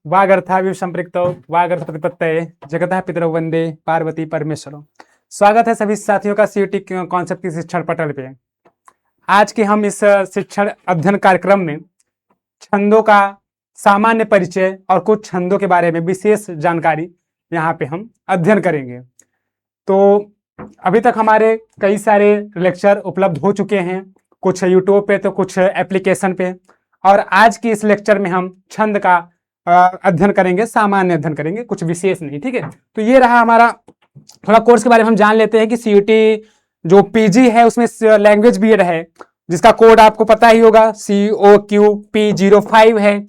वागर्थाविव संपृक्तौ वागर्थ प्रतिपत्तये जगतः पितरौ वंदे पार्वती परमेश्वरौ। स्वागत है सभी साथियों का सीयूटी कॉन्सेप्ट की शिक्षण पटल पे। आज के हम इस शिक्षण अध्ययन कार्यक्रम में छंदों का सामान्य परिचय और कुछ छंदों के बारे में विशेष जानकारी यहाँ पे हम अध्ययन करेंगे। तो अभी तक हमारे कई सारे लेक्चर उपलब्ध हो चुके हैं, कुछ यूट्यूब पे तो कुछ एप्लीकेशन पे, और आज की इस लेक्चर में हम छंद का अध्ययन करेंगे, सामान्य अध्ययन करेंगे, कुछ विशेष नहीं। ठीक है, तो ये रहा हमारा थोड़ा कोर्स के बारे में हम जान लेते हैं कि सीयूटी जो पीजी है उसमें लैंग्वेज बीएड है, जिसका कोड आपको पता ही होगा COQP05 है।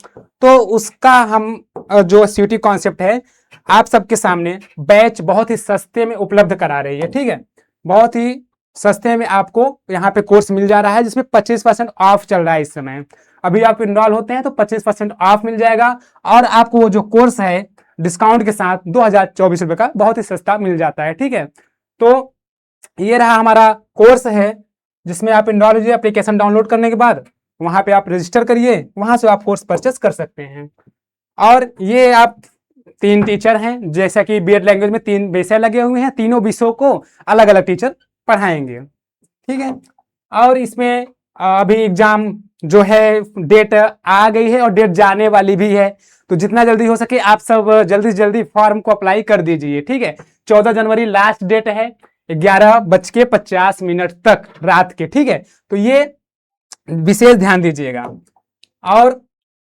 तो उसका हम जो सीयूटी कॉन्सेप्ट है आप सबके सामने बैच बहुत ही सस्ते में उपलब्ध करा रही है। ठीक है, बहुत ही सस्ते में आपको यहाँ पे कोर्स मिल जा रहा है, जिसमें 25% ऑफ चल रहा है इस समय। अभी आप इनरोल होते हैं तो 25% ऑफ मिल जाएगा और आपको वो जो कोर्स है डिस्काउंट के साथ 2024 रुपए का बहुत ही सस्ता मिल जाता है। ठीक है, तो ये रहा हमारा कोर्स है जिसमें आप इनरोल होइए। एप्लीकेशन डाउनलोड करने के बाद वहां पे आप रजिस्टर करिए, वहां से आप कोर्स परचेस कर सकते हैं। और ये आप 3 टीचर हैं, जैसा कि बीएड लैंग्वेज में 3 विषय लगे हुए हैं, तीनों विषयों को अलग अलग टीचर पढ़ाएंगे। ठीक है, और इसमें अभी एग्जाम जो है डेट आ गई है और डेट जाने वाली भी है, तो जितना जल्दी हो सके आप सब जल्दी से जल्दी फॉर्म को अप्लाई कर दीजिए। ठीक है, 14 जनवरी लास्ट डेट है, 11:50 तक रात के। ठीक है, तो ये विशेष ध्यान दीजिएगा। और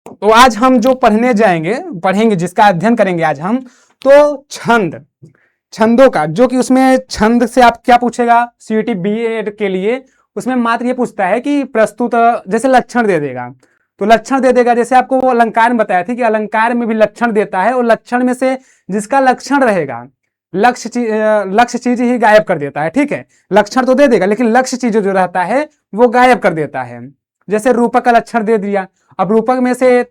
तो आज हम जो पढ़ेंगे जिसका अध्ययन करेंगे आज हम, तो छंदों का, जो कि उसमें छंद से आप क्या पूछेगा सीयूटी बीएड के लिए, उसमें मात्र ये पूछता है कि प्रस्तुत, जैसे लक्षण दे देगा तो लक्षण दे देगा। जैसे आपको वो अलंकार में बताया था कि अलंकार में भी लक्षण देता है, और लक्षण में से जिसका लक्षण रहेगा, लक्ष्य चीज ही गायब कर देता है। ठीक है, लक्षण तो दे देगा लेकिन लक्ष्य चीज जो रहता है वो गायब कर देता है। जैसे रूपक का लक्षण दे दिया, अब रूपक में से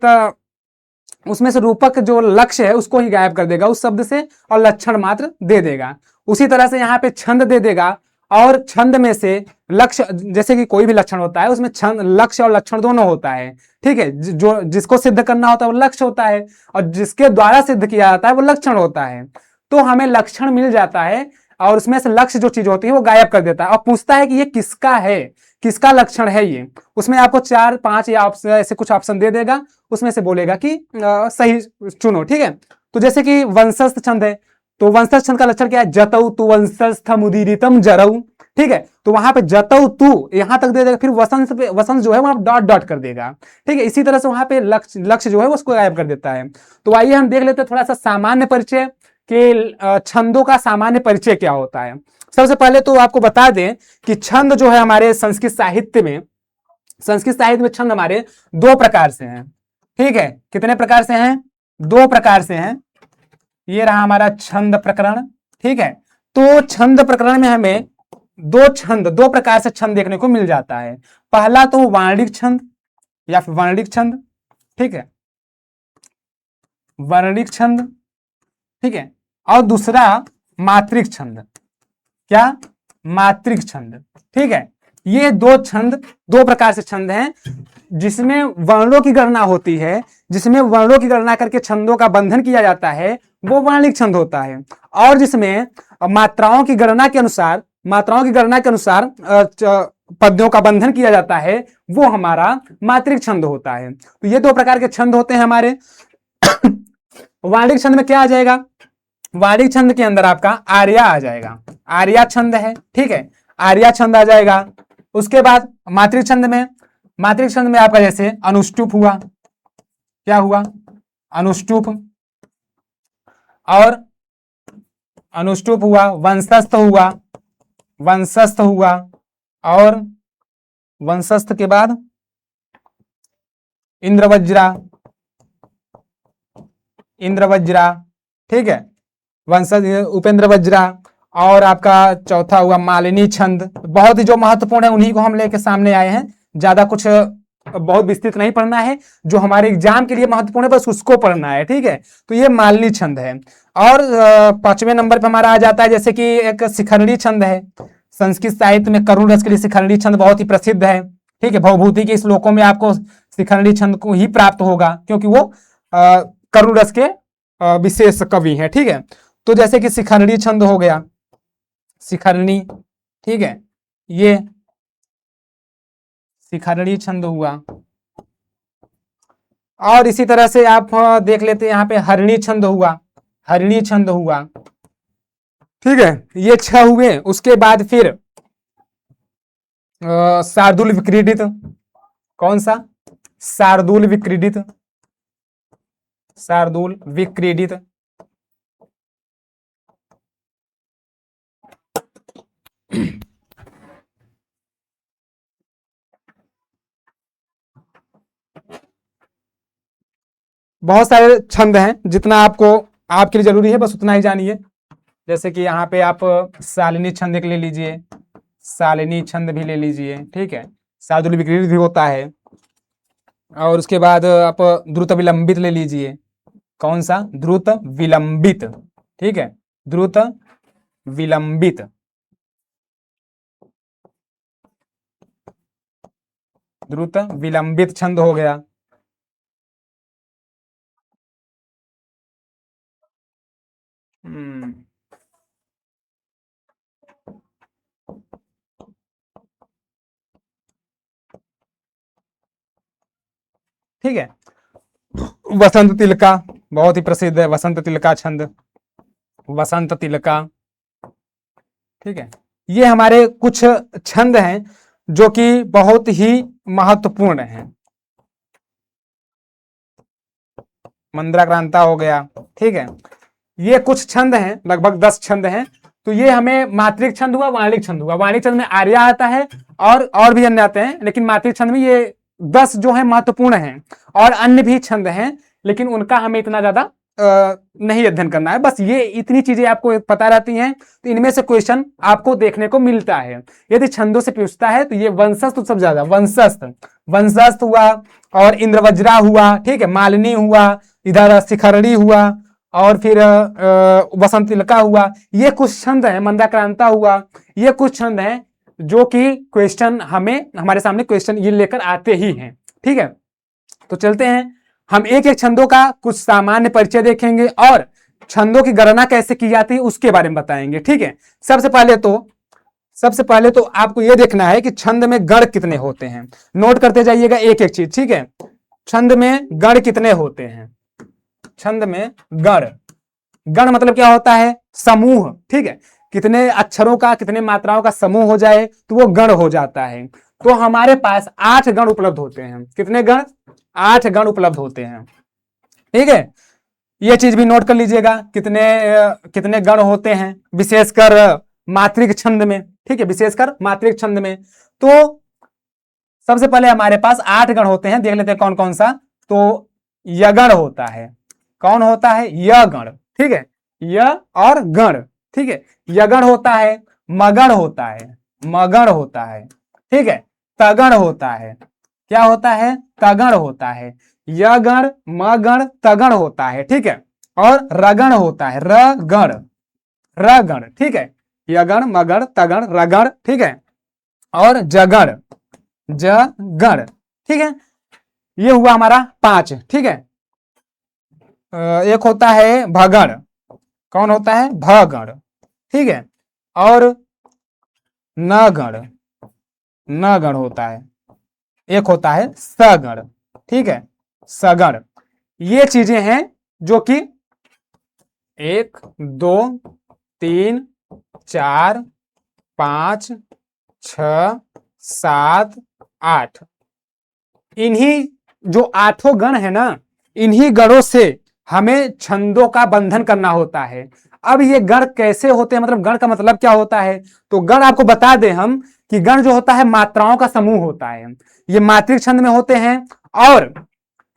उसमें से रूपक जो लक्ष्य है उसको ही गायब कर देगा उस शब्द से, और लक्षण मात्र दे देगा। उसी तरह से यहाँ पे छंद दे देगा, और छंद में से लक्ष्य, जैसे कि कोई भी लक्षण होता है उसमें छंद, लक्ष्य और लक्षण दोनों होता है। ठीक है, जो जिसको सिद्ध करना होता है वो लक्ष्य होता है, और जिसके द्वारा सिद्ध किया जाता है वो लक्षण होता है। तो हमें लक्षण मिल जाता है और उसमें से लक्ष्य जो चीज होती है वो गायब कर देता है, और पूछता है कि ये किसका है, किसका लक्षण है ये। उसमें आपको 4, 5 या ऐसे कुछ ऑप्शन दे देगा, उसमें से बोलेगा कि सही चुनो। ठीक है, तो जैसे कि वंशस्थ छंद है, तो वंशस्थ छंद का लक्षण क्या है, जतौ तु वंशस्थम उदीरितम जरऊ। ठीक है, तो वहां पे जतौ तु यहां तक दे देगा, फिर वसंत जो है वहां डॉट डॉट कर देगा। ठीक है, इसी तरह से वहां पे लक्ष्य जो है उसको गायब कर देता है। तो आइए हम देख लेते हैं थोड़ा सा सामान्य परिचय कि छंदों का सामान्य परिचय क्या होता है। सबसे पहले तो आपको बता दें कि छंद जो है हमारे संस्कृत साहित्य में छंद हमारे 2 प्रकार से हैं। ठीक है, कितने प्रकार से हैं? 2 प्रकार से हैं। ये रहा हमारा छंद प्रकरण। ठीक है, तो छंद प्रकरण में हमें 2 प्रकार से छंद देखने को मिल जाता है। पहला तो वर्णिक छंद या फिर वर्णिक छंद। ठीक है, वर्णिक छंद। ठीक है, और दूसरा मात्रिक छंद। क्या? मात्रिक छंद। ठीक है, ये 2 प्रकार से छंद हैं जिसमें वर्णों की गणना होती है, जिसमें वर्णों की गणना करके छंदों का बंधन किया जाता है, वो वर्णिक छंद होता है। और जिसमें मात्राओं की गणना के अनुसार पद्यों का बंधन किया जाता है, वो हमारा मात्रिक छंद होता है। तो ये 2 प्रकार के छंद होते हैं हमारे। वर्णिक छंद में क्या आ जाएगा? वर्णिक छंद के अंदर आपका आर्या आ जाएगा, आर्या छंद है। ठीक है, आर्या छंद आ जाएगा। उसके बाद मात्रिक छंद में आपका जैसे अनुष्टुप हुआ, क्या हुआ? अनुष्टुप। और अनुष्टुप हुआ, वंशस्थ हुआ, और वंशस्थ के बाद इंद्रवज्रा। ठीक है, वंशज उपेंद्र वज्रा। और आपका चौथा हुआ मालिनी छंद। बहुत ही जो महत्वपूर्ण है उन्हीं को हम लेके सामने आए हैं, ज्यादा कुछ बहुत विस्तृत नहीं पढ़ना है, जो हमारे एग्जाम के लिए महत्वपूर्ण है बस उसको पढ़ना है। ठीक है, तो ये मालिनी छंद है। और 5वें नंबर पे हमारा आ जाता है जैसे कि एक शिखंडी छंद है। संस्कृत साहित्य में करुण रस के लिए शिखंडी छंद बहुत ही प्रसिद्ध है। ठीक है, भवभूति के श्लोकों में आपको शिखंडी छंद को ही प्राप्त होगा, क्योंकि वो करुण रस के विशेष कवि हैं। ठीक है, तो जैसे कि शिखरणी छंद हो गया, शिखरणी, ठीक है, ये शिखरणी छंद हुआ। और इसी तरह से आप देख लेते हैं यहाँ पे हरणी छंद हुआ, हरणी छंद हुआ। ठीक है, ये 6 हुए। उसके बाद फिर शार्दुल विक्रीडित, कौन सा? शार्दुल विक्रीडित, शार्दुल विक्रीडित। बहुत सारे छंद हैं, जितना आपको आपके लिए जरूरी है बस उतना ही जानिए। जैसे कि यहाँ पे आप शालिनी छंद एक ले लीजिए, शालिनी छंद भी ले लीजिए। ठीक है, शार्दुल विक्रीडित भी होता है। और उसके बाद आप द्रुत विलंबित ले लीजिए। कौन सा? द्रुत विलंबित। ठीक है, द्रुत विलंबित। द्रुत विलंबित छंद हो गया। ठीक है, वसंत तिलका बहुत ही प्रसिद्ध है, वसंत तिलका छंद, वसंत तिलका। ठीक है, ये हमारे कुछ छंद हैं जो कि बहुत ही महत्वपूर्ण हैं। मंद्राक्रांता हो गया। ठीक है, ये कुछ छंद हैं, लगभग 10 छंद हैं। तो ये हमें मात्रिक छंद हुआ, वाणिक छंद हुआ। वाणिक छंद में आर्या आता है और भी अन्य आते हैं, लेकिन मात्रिक छंद में ये 10 जो है महत्वपूर्ण हैं। और अन्य भी छंद हैं, लेकिन उनका हमें इतना ज्यादा नहीं अध्ययन करना है। बस ये इतनी चीजें आपको पता रहती हैं, तो इनमें से क्वेश्चन आपको देखने को मिलता है। यदि छंदों से पूछता है तो ये वंशस्थ तो सब ज्यादा, वंशस्थ, वंशस्थ हुआ, और इंद्रवज्रा हुआ। ठीक है, मालिनी हुआ, इधर शिखरणी हुआ, और फिर वसंत तिलका हुआ। ये कुछ छंद हैं, मंदाक्रांता हुआ। ये कुछ छंद हैं जो कि क्वेश्चन हमें, हमारे सामने क्वेश्चन ये लेकर आते ही हैं। ठीक है, तो चलते हैं, हम एक एक छंदों का कुछ सामान्य परिचय देखेंगे और छंदों की गणना कैसे की जाती है उसके बारे में बताएंगे। ठीक है, सबसे पहले तो आपको यह देखना है कि छंद में गण कितने होते हैं। नोट करते जाइएगा एक एक चीज। ठीक है, छंद में गण कितने होते हैं? छंद में गण, गण मतलब क्या होता है? समूह। ठीक है, कितने अक्षरों का, कितने मात्राओं का समूह हो जाए तो वो गण हो जाता है। तो हमारे पास 8 गण उपलब्ध होते हैं। कितने गण? 8 गण उपलब्ध होते हैं। ठीक है, ये चीज भी नोट कर लीजिएगा, कितने गण होते हैं, विशेषकर मात्रिक छंद में। ठीक है, विशेषकर मात्रिक छंद में। तो सबसे पहले हमारे पास 8 गण होते हैं, देख लेते हैं कौन कौन सा। तो यगण होता है। कौन होता है? यगण। ठीक है, य और गण। ठीक है, यगण होता है, मगण होता है, मगण होता है। ठीक है, तगण होता है। क्या होता है? तगण होता है। यगण, मगण, तगण होता है। ठीक है, और रगण होता है, रगण, रगण। ठीक है, यगण, मगण, तगण, रगण। ठीक है, और जगण, जगण। ठीक है, ये हुआ हमारा 5। ठीक है, एक होता है भगण। कौन होता है? भगण। ठीक है, और नगण, नगण होता है। एक होता है सगण। ठीक है, सगण। ये चीजें हैं जो कि 1 2 3 4 5 6 7 8, इन्हीं जो 8 गण है ना, इन्हीं गणों से हमें छंदों का बंधन करना होता है। अब ये गण कैसे होते हैं, मतलब गण का मतलब क्या होता है? तो गण आपको बता दें हम कि गण जो होता है मात्राओं का समूह होता है। ये मात्रिक छंद में होते हैं। और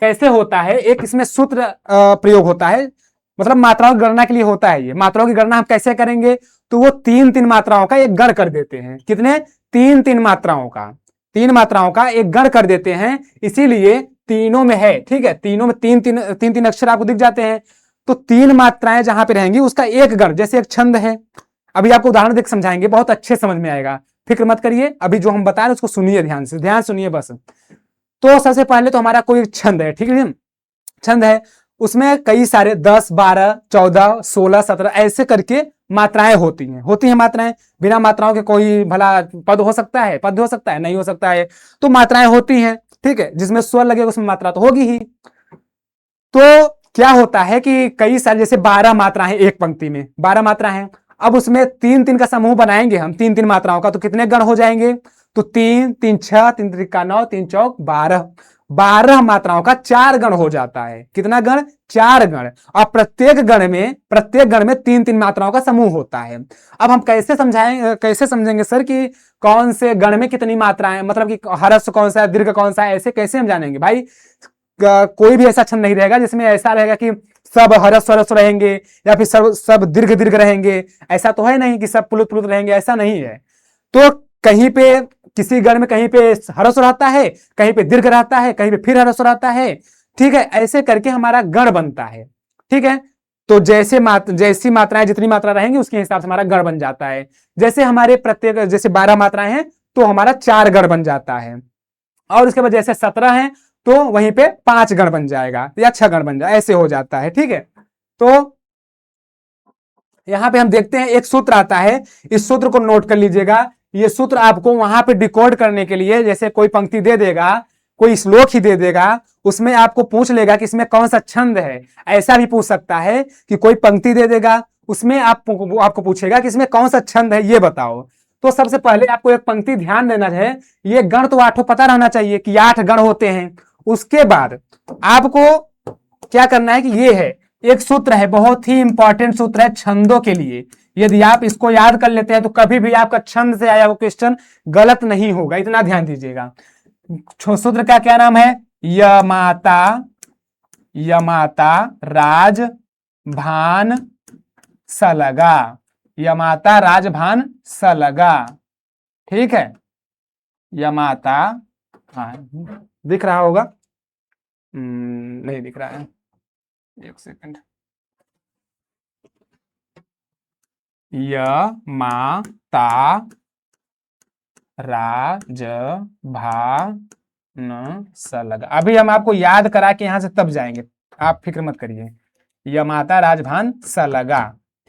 कैसे होता है? एक इसमें सूत्र प्रयोग होता है, मतलब मात्राओं की गणना के लिए होता है। ये मात्राओं की गणना हम कैसे करेंगे? तो वो 3-3 मात्राओं का एक गण कर देते हैं। कितने? 3-3 मात्राओं का, 3 मात्राओं का एक गण कर देते हैं। इसीलिए तीनों में है। ठीक है, तीनों में 3-3 अक्षर आपको दिख जाते हैं। तो 3 मात्राएं जहां पे रहेंगी उसका एक गण, जैसे एक छंद है। अभी आपको उदाहरण देख समझाएंगे, बहुत अच्छे समझ में आएगा, फिक्र मत करिए। अभी जो हम बता रहे हैं उसको सुनिए ध्यान से, ध्यान सुनिए बस। तो सबसे पहले तो हमारा कोई छंद है। ठीक है, छंद है, उसमें कई सारे 10, 12, 14, 16, 17 ऐसे करके मात्राएं होती हैं मात्राएं। बिना मात्राओं के कोई भला पद हो सकता है? पद हो सकता है? नहीं हो सकता है। तो मात्राएं होती हैं, ठीक है, जिसमें स्वर लगेगा उसमें मात्रा तो होगी ही। तो क्या होता है कि कई सारे, जैसे 12 मात्रा है एक पंक्ति में, 12 मात्रा है। अब उसमें 3-3 का समूह बनाएंगे हम, 3-3 मात्राओं का, तो कितने गण हो जाएंगे? तो 3, 3, 6, 3 त्रिका 9, 3 चौक 12, 12 मात्राओं का 4 गण हो जाता है। कितना गण? 4 गण। और प्रत्येक गण में 3-3 मात्राओं का समूह होता है। अब हम कैसे समझेंगे सर कि कौन से गण में कितनी मात्राएं, मतलब कि ह्रस्व कौन सा है, दीर्घ कौन सा है, ऐसे कैसे हम जानेंगे भाई? कोई भी ऐसा छंद नहीं रहेगा जिसमें ऐसा रहेगा कि सब ह्रस्व रहेंगे या फिर सब दीर्घ रहेंगे। ऐसा तो है नहीं कि सब प्लुत रहेंगे, ऐसा नहीं है। तो कहीं पे किसी गण में कहीं पे ह्रस्व रहता है, कहीं पे दीर्घ रहता है, कहीं पे फिर ह्रस्व रहता है, ठीक है। ऐसे करके हमारा गण बनता है, ठीक है। तो जैसी मात्राएं, जितनी मात्रा रहेंगी उसके हिसाब से हमारा गण बन जाता है। जैसे हमारे प्रत्येक, जैसे 12 मात्राएं हैं तो हमारा 4 गण बन जाता है। और उसके बाद जैसे 17 है तो वहीं पे 5 गण बन जाएगा या 6 गण बन जाएगा, ऐसे हो जाता है, ठीक है। तो यहां पे हम देखते हैं एक सूत्र आता है, इस सूत्र को नोट कर लीजिएगा। ये सूत्र आपको वहां पे डिकोड करने के लिए, जैसे कोई पंक्ति दे देगा, कोई श्लोक ही दे देगा, उसमें आपको पूछ लेगा कि इसमें कौन सा छंद है। ऐसा भी पूछ सकता है कि कोई पंक्ति दे देगा, उसमें आपको पूछेगा कि इसमें कौन सा छंद है, ये बताओ। तो सबसे पहले आपको एक पंक्ति ध्यान देना है, ये गण तो 8 पता रहना चाहिए कि 8 गण होते हैं। उसके बाद आपको क्या करना है कि ये है एक सूत्र है, बहुत ही इंपॉर्टेंट सूत्र है छंदों के लिए। यदि आप इसको याद कर लेते हैं तो कभी भी आपका छंद से आया हुआ क्वेश्चन गलत नहीं होगा, इतना ध्यान दीजिएगा। सूत्र का क्या नाम है? यमाता राज भान सलगा। यमाता राज भान सलगा, ठीक है। यमाता, हाँ दिख रहा होगा, नहीं दिख रहा है, एक सेकंड। यमाता राज भान सलगा। अभी हम आपको याद करा के यहां से तब जाएंगे, आप फिक्र मत करिए। यमाता राजभान सलगा,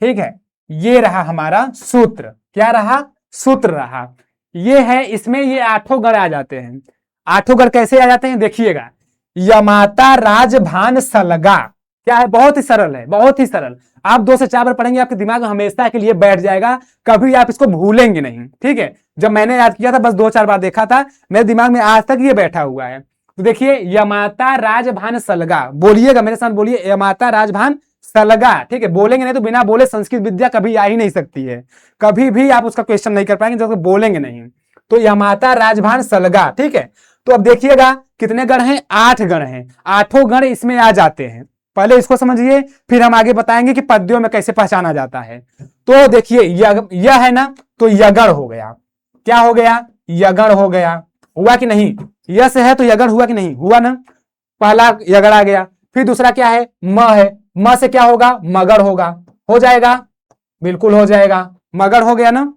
ठीक है। ये रहा हमारा सूत्र। क्या रहा? सूत्र रहा। ये है, इसमें ये 8 गण आ जाते हैं। 8 गण कैसे आ जाते हैं देखिएगा। यमाता राजभान सलगा क्या है? बहुत ही सरल है, बहुत ही सरल। आप 2 से 4 बार पढ़ेंगे, आपके दिमाग में हमेशा के लिए बैठ जाएगा, कभी आप इसको भूलेंगे नहीं, ठीक है। जब मैंने याद किया था बस 2-4 बार देखा था, मेरे दिमाग में आज तक ये बैठा हुआ है। तो देखिए, यमाता राजभान सलगा, बोलिएगा मेरे साथ, बोलिए यमाता राजभान सलगा, ठीक है। बोलेंगे नहीं तो बिना बोले संस्कृत विद्या कभी आ ही नहीं सकती है, कभी भी आप उसका क्वेश्चन नहीं कर पाएंगे जब तक बोलेंगे नहीं। तो यमाता राजभान सलगा, ठीक है। तो अब देखिएगा कितने गण हैं? 8 गण हैं। 8 गण इसमें आ जाते हैं। पहले इसको समझिए, फिर हम आगे बताएंगे कि पद्यों में कैसे पहचाना जाता है। तो देखिए, यह है ना, तो यगण हो गया। क्या हो गया? यगण हो गया। हुआ कि नहीं? यस है तो यगण हुआ कि नहीं? हुआ ना, पहला यगण आ गया। फिर दूसरा क्या है? म है। म से क्या होगा? मगड़ होगा। हो जाएगा, बिल्कुल हो जाएगा, मगड़ हो गया ना।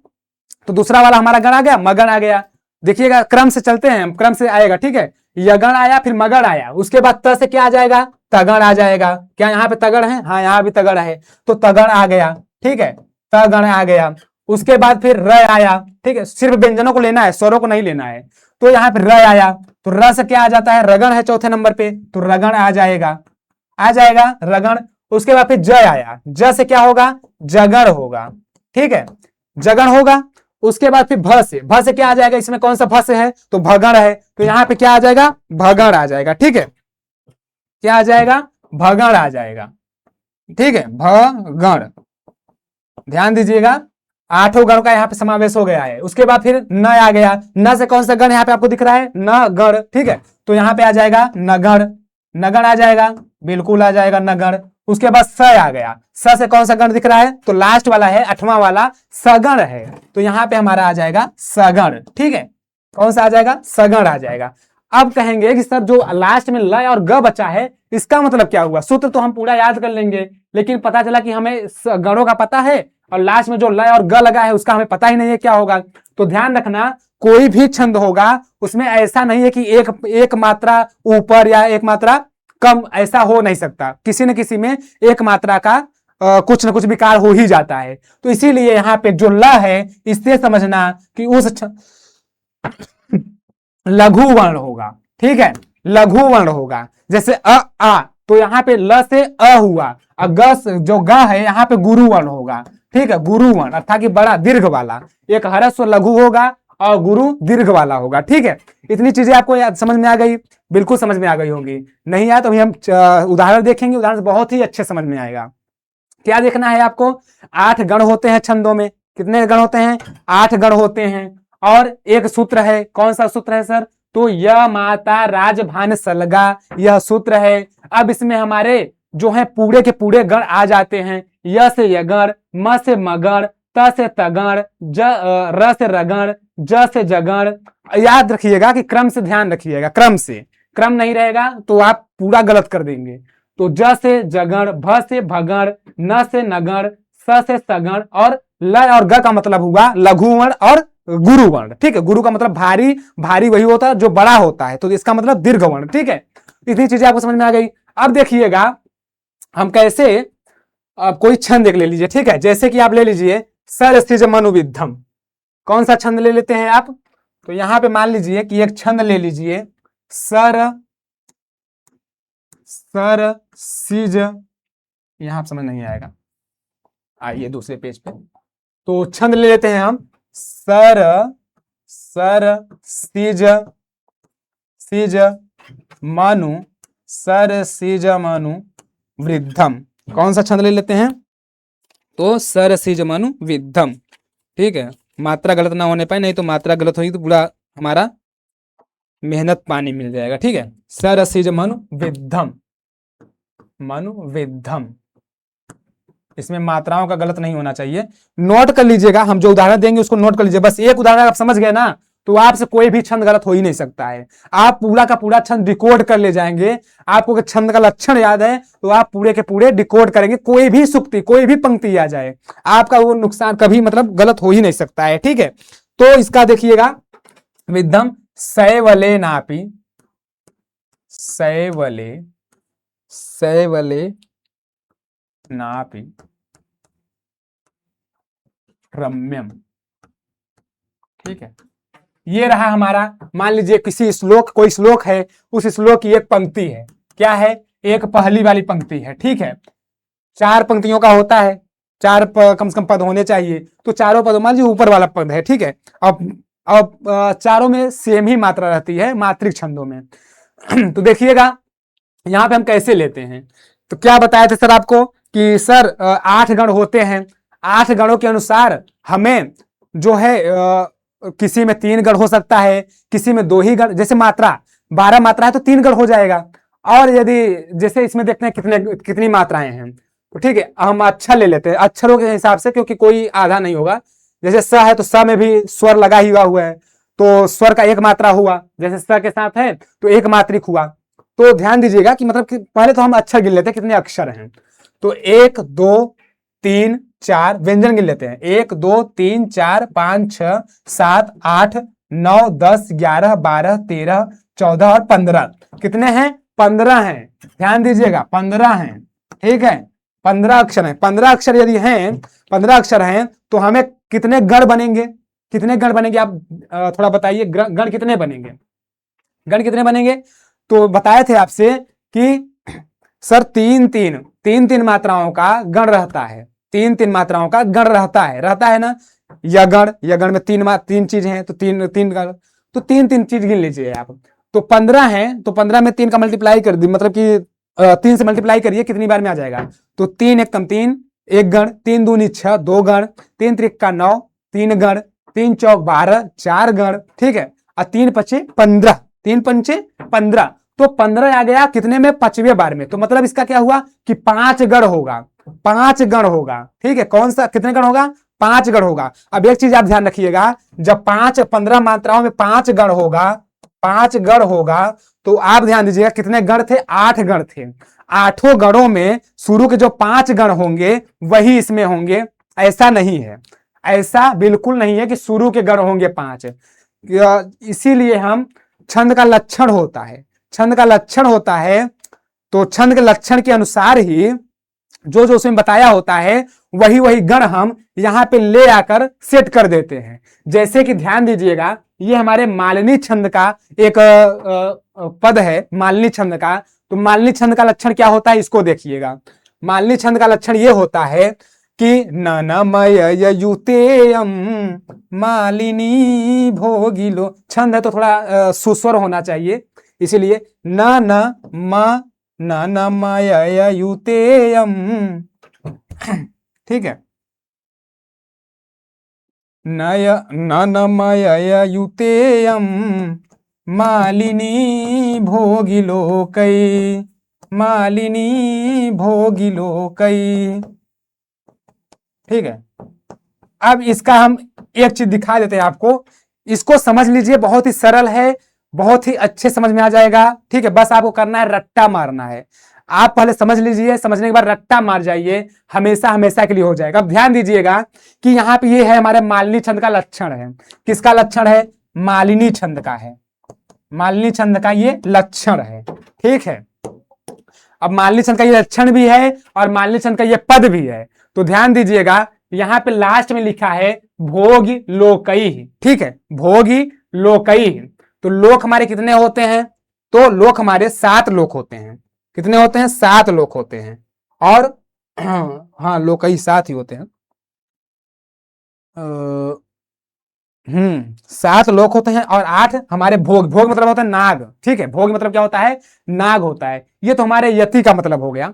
तो दूसरा वाला हमारा गण आ गया, मगड़ आ गया। देखिएगा क्रम से चलते हैं, क्रम से आएगा, ठीक है। यगण आया, फिर मगड़ आया, उसके बाद त से क्या आ जाएगा? तगड़ आ जाएगा। क्या यहाँ पे तगड़ है? हाँ यहाँ भी तगड़ है, तो तगड़ आ गया, ठीक है, तगड़ आ गया। उसके बाद फिर र आया, ठीक है। सिर्फ व्यंजनों को लेना है, स्वरों को नहीं लेना है। तो यहाँ पे र आया, तो र से क्या आ जाता है? रगण है चौथे नंबर पे, तो रगण आ जाएगा, आ जाएगा रगण। उसके बाद फिर ज आया, ज से क्या होगा? जगड़ होगा, ठीक है, जगड़ होगा। उसके बाद फिर भ से क्या आ जाएगा? इसमें कौन सा भ से है? तो भगण है, तो यहाँ पे क्या आ जाएगा? भगण आ जाएगा, ठीक है। क्या आ जाएगा? भगण आ जाएगा, ठीक है, भगण। ध्यान दीजिएगा, 8 गण का यहाँ पे समावेश हो गया है। उसके बाद फिर न आ गया, न से कौन सा गण यहाँ पे आपको दिख रहा है? न गण, ठीक है। तो यहाँ पे आ जाएगा नगण, नगण आ जाएगा, बिल्कुल आ जाएगा नगण। उसके बाद स आ गया, स से कौन सा गण दिख रहा है? तो लास्ट वाला है, 8वां वाला सगण है, तो यहाँ पे हमारा आ जाएगा सगण, ठीक है। कौन सा आ जाएगा? सगण आ जाएगा। अब कहेंगे कि सर जो लास्ट में ल और ग बचा है, इसका मतलब क्या हुआ? सूत्र तो हम पूरा याद कर लेंगे, लेकिन पता चला कि हमें गणों का पता है और लास्ट में जो ल और ग लगा है उसका हमें पता ही नहीं है क्या होगा। तो ध्यान रखना, कोई भी छंद होगा उसमें ऐसा नहीं है कि एक मात्रा ऊपर या एक मात्रा कम ऐसा हो नहीं सकता, किसी न किसी में एक मात्रा का कुछ न कुछ विकार हो ही जाता है। तो इसीलिए यहाँ पे जो ल है इससे समझना कि उस लघु वर्ण होगा। ठीक है, लघु वर्ण होगा। जैसे आ, तो यहाँ पे ल से अ हुआ, जो ग है यहाँ पे गुरु वर्ण होगा। ठीक है, गुरु वर्ण अर्थात कि बड़ा दीर्घ वाला, एक ह्रस्व लघु होगा और गुरु दीर्घ वाला होगा। ठीक है, इतनी चीजें आपको समझ में आ गई, बिल्कुल समझ में आ गई होंगी। नहीं आया तो अभी हम उदाहरण देखेंगे, उदाहरण बहुत ही अच्छे समझ में आएगा। क्या देखना है आपको, 8 गण होते हैं छंदों में। कितने गण होते हैं, 8 गण होते हैं। और एक सूत्र है, कौन सा सूत्र है सर, तो य माता राजभान सलगा, यह सूत्र है। अब इसमें हमारे जो है पूरे के पूरे गण आ जाते हैं। य से यगण, म से मगण, त से तगण, र से रगण, ज से जगण। याद रखिएगा कि क्रम से ध्यान रखिएगा, क्रम से, क्रम नहीं रहेगा तो आप पूरा गलत कर देंगे। तो ज से जगण, भ से भगण, न से नगण, स से सगण, और ल और ग का मतलब हुआ लघु वर्ण और गुरु वर्ण। ठीक है, गुरु का मतलब भारी, भारी वही होता है जो बड़ा होता है, तो इसका मतलब दीर्घ वर्ण। ठीक है, इतनी चीजें आपको समझ में आ गई। अब देखिएगा हम कैसे, अब कोई छंद एक ले लीजिए। ठीक है, जैसे कि आप ले लीजिए सर स्थिज मनुविद्धम। कौन सा छंद ले लेते हैं आप, तो यहां पे मान लीजिए कि एक छंद ले लीजिए सर सिज, यहां समझ नहीं आएगा, आइए दूसरे पेज पे। तो छंद ले लेते हैं हम सर सिज मनु, सर सिज मनु वृद्धम। कौन सा छंद ले लेते हैं, तो सर सिज मनु विद्धम। ठीक है, मात्रा गलत ना होने पाए, नहीं तो मात्रा गलत होगी तो पूरा हमारा मेहनत पानी मिल जाएगा। ठीक है, सर सिज मनु विद्धम, मनु विद्धम, इसमें मात्राओं का गलत नहीं होना चाहिए। नोट कर लीजिएगा, हम जो उदाहरण देंगे उसको नोट कर लीजिए। बस एक उदाहरण आप समझ गए ना, तो आपसे कोई भी छंद गलत हो ही नहीं सकता है। आप पूरा का पूरा छंद डिकोड कर ले जाएंगे। आपको अगर छंद का लक्षण याद है तो आप पूरे के पूरे डिकोड करेंगे, कोई भी सुक्ति, कोई भी पंक्ति आ जाए, आपका वो नुकसान कभी मतलब गलत हो ही नहीं सकता है। ठीक है, तो इसका देखिएगा विद्धम सैवले नापी, सैवले नापी रम्यम। ठीक है, ये रहा हमारा, मान लीजिए किसी श्लोक, कोई श्लोक है, उस श्लोक की एक पंक्ति है। क्या है, एक पहली वाली पंक्ति है। ठीक है, 4 पंक्तियों का होता है, 4 कम से कम पद होने चाहिए, तो चारों पद मान लीजिए ऊपर वाला पद है। ठीक है, अब चारों में सेम ही मात्रा रहती है मात्रिक छंदों में। तो देखिएगा यहां पे हम कैसे लेते हैं, तो क्या बताए थे सर आपको कि सर 8 गण होते हैं। 8 गणों के अनुसार हमें जो है किसी में 3 गण हो सकता है, किसी में 2 ही गण। जैसे मात्रा 12 मात्रा है तो 3 गण हो जाएगा। और यदि जैसे इसमें देखते हैं कितनी मात्राएं हैं, तो ठीक है हम अक्षर ले लेते हैं, अक्षरों के हिसाब से, क्योंकि कोई आधा नहीं होगा। जैसे स है तो स में भी स्वर लगा ही हुआ है, तो स्वर का 1 मात्रा हुआ। जैसे स के साथ है तो 1 मात्रिक हुआ। तो ध्यान दीजिएगा कि मतलब कि पहले तो हम अक्षर गिन लेते हैं कितने अक्षर हैं। तो 1 2 3 4 व्यंजन गिन लेते हैं, 1 2 3 4 5 6 7 8 9 10 11 12 13 14 और 15। कितने हैं, 15 हैं। ध्यान दीजिएगा 15 हैं। ठीक है, 15 अक्षर हैं। 15 अक्षर यदि हैं, 15 अक्षर हैं, तो हमें कितने गण बनेंगे, कितने गण बनेंगे आप थोड़ा बताइए, गण कितने बनेंगे, गण कितने बनेंगे। तो बताए थे आपसे कि सर 3 मात्राओं का गण रहता है, 3 मात्राओं का गण रहता है ना। यगण में 3 चीज हैं, तो 3 गण, तो 3 चीज गिन लीजिए आप। तो 15 है, तो 15 में 3 का मल्टीप्लाई कर दी, मतलब कि 3 से मल्टीप्लाई करिए कितनी बार में आ जाएगा। तो 3 एकम 3, 1 गण, 3 दूनी 6, 2 गण, 3 त्रिका 9, 3 गण, 3 चौक 12, 4 गण। ठीक है, और 3 पचे 15, 3 पंचे 15, तो 15 आ गया कितने में, 5वें बार में। तो मतलब इसका क्या हुआ कि 5 गण होगा, 5 गण होगा। ठीक है, कौन सा, कितने गण होगा, 5 गण होगा। अब एक चीज आप ध्यान रखिएगा, जब 15 मात्राओं में 5 गण होगा, 5 गण होगा, तो आप ध्यान दीजिएगा कितने गण थे, 8 गण थे। 8 गणों में शुरू के जो 5 गण होंगे वही इसमें होंगे। ऐसा नहीं है, ऐसा बिल्कुल नहीं है कि शुरू के गण होंगे 5। इसीलिए हम छंद का लक्षण होता है, छंद का लक्षण होता है तो छंद के लक्षण के अनुसार ही जो जो उसमें बताया होता है वही वही गण हम यहाँ पे ले आकर सेट कर देते हैं। जैसे कि ध्यान दीजिएगा, ये हमारे मालिनी छंद का एक पद है, मालिनी छंद का। तो मालिनी छंद का लक्षण क्या होता है इसको देखिएगा। मालिनी छंद का लक्षण ये होता है कि ननमय युतेयम मालिनी भोगिलो, छंद है तो थोड़ा सुस्वर होना चाहिए, इसीलिए ननमय युतेयम, ठीक है, ननमय युतेयम मालिनी भोगिलोकै, मालिनी भोगिलोकै, ठीक है। अब इसका हम एक चीज दिखा देते हैं आपको, इसको समझ लीजिए, बहुत ही सरल है, बहुत ही अच्छे समझ में आ जाएगा, ठीक है। बस आपको करना है रट्टा मारना है। आप पहले समझ लीजिए, समझने के बाद रट्टा मार जाइए, हमेशा हमेशा के लिए हो जाएगा। अब ध्यान दीजिएगा कि यहाँ पे ये है हमारे मालिनी छंद का लक्षण है। किसका लक्षण है? मालिनी छंद का है, मालिनी छंद का ये लक्षण है, ठीक है। अब मालिनी छंद का ये लक्षण भी है और मालिनी छंद का ये पद भी है। तो ध्यान दीजिएगा, यहाँ पे लास्ट में लिखा है भोगी लोकई, ठीक है, भोगी लोकई। तो लोक हमारे कितने होते हैं? तो लोक हमारे 7 लोक होते हैं। कितने होते हैं? 7 लोक होते हैं। और हाँ, लोकई 7 ही होते हैं। 7 लोक होते हैं और 8 हमारे भोग। भोग मतलब होता है नाग, ठीक है, भोग मतलब क्या होता है? नाग होता है। ये तो हमारे यति का मतलब हो गया।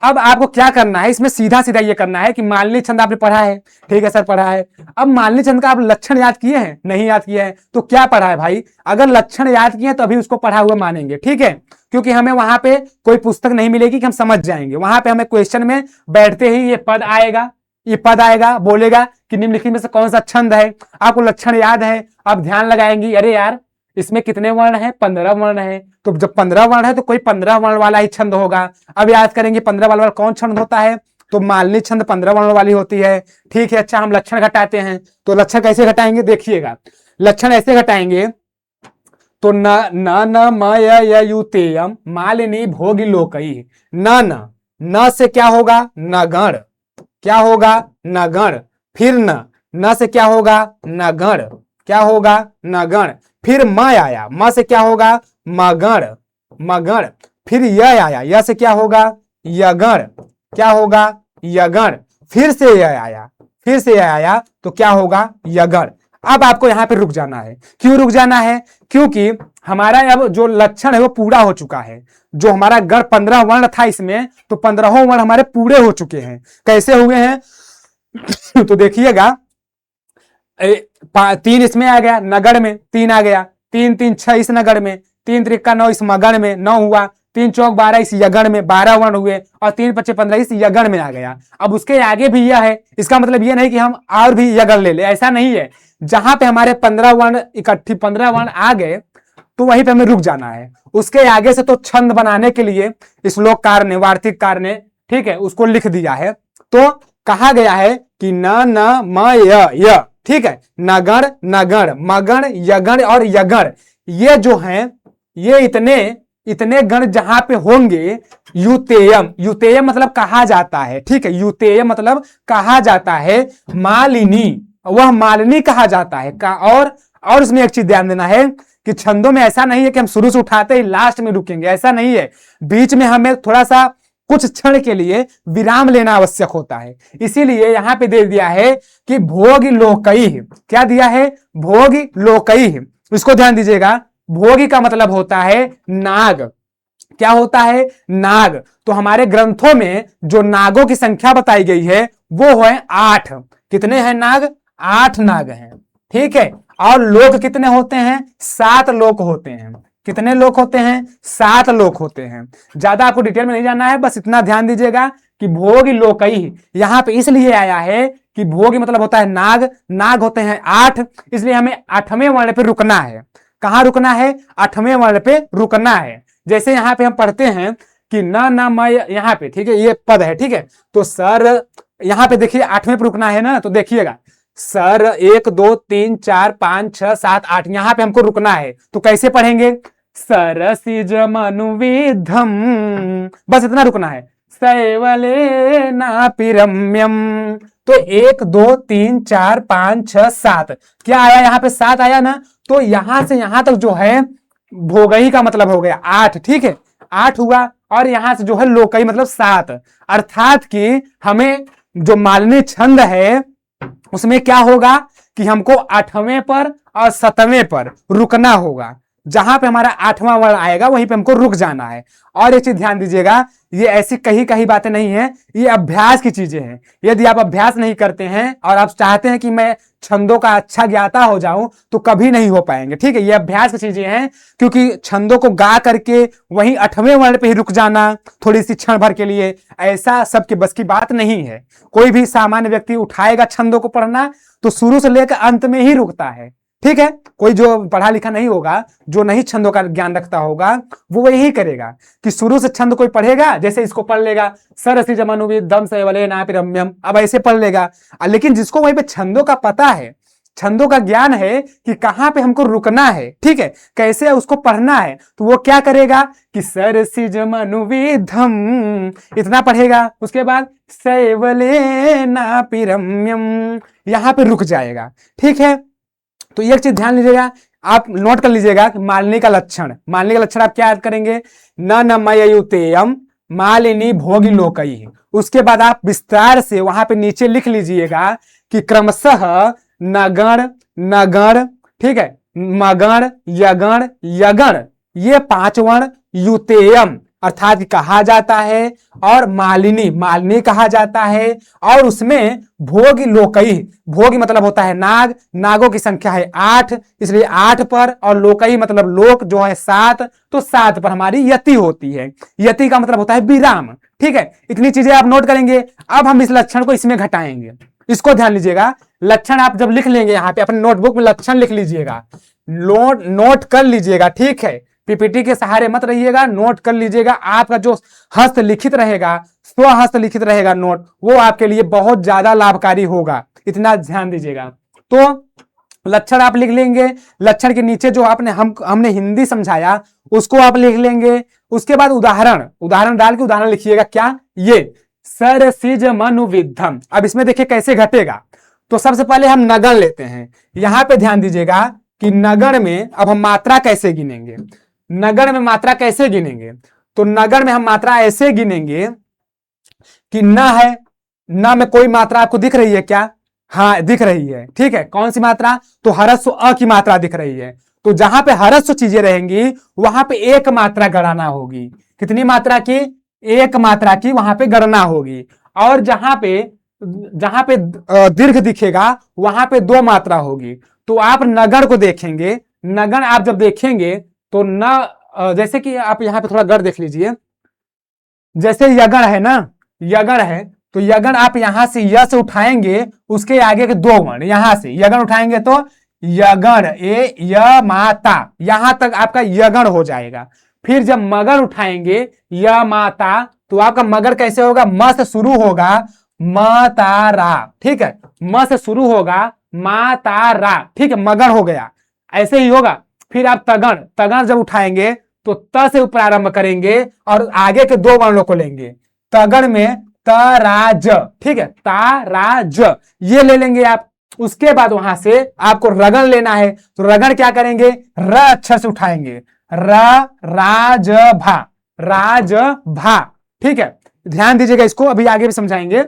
अब आपको क्या करना है इसमें, सीधा सीधा ये करना है कि मालिनी छंद आपने पढ़ा है, ठीक है सर पढ़ा है। अब मालिनी छंद का आप लक्षण याद किए हैं? नहीं याद किए हैं तो क्या पढ़ा है भाई? अगर लक्षण याद किए तो अभी उसको पढ़ा हुआ मानेंगे, ठीक है, क्योंकि हमें वहां पे कोई पुस्तक नहीं मिलेगी कि हम समझ जाएंगे। वहां पे हमें क्वेश्चन में बैठते ही ये पद आएगा, ये पद आएगा, बोलेगा कि निम्नलिखित में से कौन सा छंद है, आपको लक्षण याद है, आप ध्यान लगाएंगे, अरे यार इसमें कितने वर्ण है? 15 वर्ण है। तो जब 15 वर्ण है तो कोई 15 वर्ण वाला ही छंद होगा। अब याद करेंगे 15 वाला कौन छंद होता है? तो मालिनी छंद 15 वर्ण वाली होती है, ठीक है। अच्छा, हम लक्षण घटाते हैं, तो लक्षण कैसे घटाएंगे देखिएगा। लक्षण ऐसे घटाएंगे, तो न युतेयम मालिनी भोगी लोकई, न से क्या होगा? नगण, क्या होगा? नगण। फिर न से क्या होगा? नगण, क्या होगा? नगण। फिर म आया, म से क्या होगा? मगण, मगण। फिर य आया, य से क्या होगा? यगण, क्या होगा? यगण। फिर से य आया, फिर से य आया तो क्या होगा? यगण। अब आपको यहां पे रुक जाना है। क्यों रुक जाना है? क्योंकि हमारा अब जो लक्षण है वो पूरा हो चुका है। जो हमारा गण 15 वर्ण था इसमें, तो 15 वर्ण हमारे पूरे हो चुके हैं। कैसे हुए हैं? तो देखिएगा, 3 इसमें आ गया, नगण में 3 आ गया, 3 3 6 इस नगण में, 3 त्रिका 9 इस मगण में 9 हुआ, 3 चौक 12 इस यगण में 12 वर्ण हुए, और 3 पच्चे 15 इस यगण में आ गया। अब उसके आगे भी यह है, इसका मतलब यह नहीं कि हम और भी यगण ले ले, ऐसा नहीं है। जहां पे हमारे 15 वर्ण इकट्ठी 15 वर्ण आ गए तो वहीं पे हमें रुक जाना है। उसके आगे से तो छंद बनाने के लिए श्लोककार ने, वार्तिककार ने, ठीक है, उसको लिख दिया है। तो कहा गया है कि न म य, ठीक है, नगण, नगण, मगण, यगण और यगण, ये जो हैं ये इतने गण जहां पे होंगे, युतेयम, युतेयम मतलब कहा जाता है, ठीक है, युतेयम मतलब कहा जाता है, मालिनी, वह मालिनी कहा जाता है। और इसमें एक चीज ध्यान देना है कि छंदों में ऐसा नहीं है कि हम शुरू से उठाते ही लास्ट में रुकेंगे, ऐसा नहीं है। बीच में हमें थोड़ा सा कुछ क्षण के लिए विराम लेना आवश्यक होता है। इसीलिए यहां पे दे दिया है कि भोगी लोकई, क्या दिया है? भोगी लोकई। इसको ध्यान दीजिएगा, भोगी का मतलब होता है नाग। क्या होता है? नाग। तो हमारे ग्रंथों में जो नागों की संख्या बताई गई है वो है 8। कितने हैं नाग? 8 नाग हैं, ठीक है। और लोक कितने होते हैं? 7 लोक होते हैं। कितने लोक होते हैं? 7 लोक होते हैं। ज्यादा आपको डिटेल में नहीं जानना है, बस इतना ध्यान दीजिएगा कि भोगी लोकई यहां पे इसलिए आया है कि भोगी मतलब होता है नाग, नाग होते हैं 8, इसलिए हमें 8वें वर्ण पे रुकना है। कहां रुकना है? 8वें वर्ण पे रुकना है। जैसे यहां पे हम पढ़ते हैं कि न म, यहां पे, ठीक है, ये पद है, ठीक है। तो सर यहां पे देखिए 8वें पे रुकना है ना, तो देखिएगा सर 1 2 3 4 5 6 7 8, यहां पे हमको रुकना है। तो कैसे पढ़ेंगे? सरसिज मनुविधम, बस इतना रुकना है। शैवले नापि रम्यम। तो 1 2 3 4 5 6 7, क्या आया यहाँ पे 7 आया ना। तो यहां से यहां तक जो है भोगई का मतलब हो गया 8, ठीक है 8 हुआ। और यहां से जो है लोकई मतलब 7, अर्थात कि हमें जो मालिनी छंद है उसमें क्या होगा कि हमको 8वें पर और 7वें पर रुकना होगा। जहां पे हमारा 8वां वर्ण आएगा वहीं पे हमको रुक जाना है। और एक चीज ध्यान दीजिएगा, ये ऐसी कही कही बातें नहीं है, ये अभ्यास की चीजें हैं। यदि आप अभ्यास नहीं करते हैं और आप चाहते हैं कि मैं छंदों का अच्छा ज्ञाता हो जाऊं तो कभी नहीं हो पाएंगे, ठीक है। ये अभ्यास की चीजें हैं, क्योंकि छंदों को गा करके वहीं 8वें वर्ण पे ही रुक जाना थोड़ी सी क्षण भर के लिए, ऐसा सबके बस की बात नहीं है। कोई भी सामान्य व्यक्ति उठाएगा छंदों को पढ़ना तो शुरू से लेकर अंत में ही रुकता है, ठीक है। कोई जो पढ़ा लिखा नहीं होगा, जो नहीं छंदों का ज्ञान रखता होगा, वो यही करेगा कि शुरू से छंद कोई पढ़ेगा, जैसे इसको पढ़ लेगा सरसी जमनुविद्धम शैवले नापि रम्यम, अब ऐसे पढ़ लेगा। लेकिन जिसको वहीं पे छंदों का पता है, छंदों का ज्ञान है कि कहां पे हमको रुकना है, ठीक है, कैसे उसको पढ़ना है, तो वो क्या करेगा कि सरसी जमनुविद्धम इतना पढ़ेगा। उसके बाद शैवले नापि रम्यम यहां पे रुक जाएगा, ठीक है। तो एक चीज ध्यान लीजिएगा, आप नोट कर लीजिएगा कि मालिनी का लक्षण, मालिनी का लक्षण आप क्या याद करेंगे, न मयुतेयम मालिनी भोगी लोकई। उसके बाद आप विस्तार से वहां पे नीचे लिख लीजिएगा कि क्रमशः नगण नगण, ठीक है, मगण यगण यगण, ये 5 वर्ण युतेयम अर्थात कहा जाता है, और मालिनी मालिनी कहा जाता है। और उसमें भोगी लोकई, भोगी मतलब होता है नाग, नागों की संख्या है 8, इसलिए 8 पर, और लोकई मतलब लोक जो है 7, तो 7 पर हमारी यति होती है। यति का मतलब होता है विराम, ठीक है। इतनी चीजें आप नोट करेंगे। अब हम इस लक्षण को इसमें घटाएंगे, इसको ध्यान लीजिएगा। लक्षण आप जब लिख लेंगे यहाँ पे अपने नोटबुक में लक्षण लिख लीजिएगा, नोट कर लीजिएगा, ठीक है। पीपीटी के सहारे मत रहिएगा, नोट कर लीजिएगा। आपका जो हस्तलिखित रहेगा, स्व हस्तलिखित रहेगा नोट, वो आपके लिए बहुत ज्यादा लाभकारी होगा, इतना ध्यान दीजिएगा। तो लक्षण आप लिख लेंगे, लक्षण के नीचे जो हमने हिंदी समझाया उसको आप लिख लेंगे। उसके बाद उदाहरण डाल के उदाहरण लिखिएगा, क्या ये सरसिज मनुविद्धम। अब इसमें देखिए कैसे घटेगा। तो सबसे पहले हम नगण लेते हैं। यहां पे ध्यान दीजिएगा कि नगण में अब हम मात्रा कैसे गिनेंगे, नगण में मात्रा कैसे गिनेंगे। तो नगण में हम मात्रा ऐसे गिनेंगे कि न है, न में कोई मात्रा आपको दिख रही है क्या, हाँ दिख रही है, ठीक है। कौन सी मात्रा, तो हरस्व अ की मात्रा दिख रही है। तो जहां पे हरस्व चीजें रहेंगी वहां पे एक मात्रा गणना होगी। कितनी मात्रा की, एक मात्रा की वहां पे गणना होगी। और जहां पे दीर्घ दिखेगा वहां पे 2 मात्रा होगी। तो आप नगण को देखेंगे, नगण आप जब देखेंगे तो न, जैसे कि आप यहां पे थोड़ा गढ़ देख लीजिए, जैसे यगण है ना, यगण है, तो यगण आप यहां से य से उठाएंगे, उसके आगे के 2 वर्ण, यहां से यगण उठाएंगे तो यगण ए य माता, यहां तक आपका यगण हो जाएगा। फिर जब मगण उठाएंगे य माता, तो आपका मगण कैसे होगा, म से शुरू होगा, मातारा, ठीक है, म से शुरू होगा मातारा, ठीक है, मगण हो गया। ऐसे ही होगा। फिर आप तगण जब उठाएंगे तो त से प्रारंभ करेंगे और आगे के 2 वर्णों को लेंगे। तगण में तराज, ठीक है, ताराज ये ले लेंगे आप। उसके बाद वहां से आपको रगण लेना है, तो रगण क्या करेंगे, र अक्षर से उठाएंगे, राज भा, ठीक है। ध्यान दीजिएगा, इसको अभी आगे भी समझाएंगे।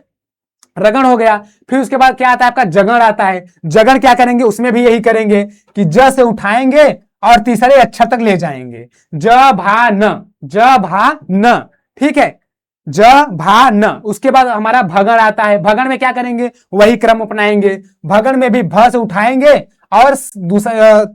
रगण हो गया। फिर उसके बाद क्या आता है आपका जगण आता है। जगण क्या करेंगे, उसमें भी यही करेंगे कि ज से उठाएंगे और तीसरे अक्षर तक ले जाएंगे, ज भा न, ठीक है, ज भा न। उसके बाद हमारा भगण आता है। भगण में क्या करेंगे, वही क्रम अपनाएंगे। भगण में भी भ से उठाएंगे और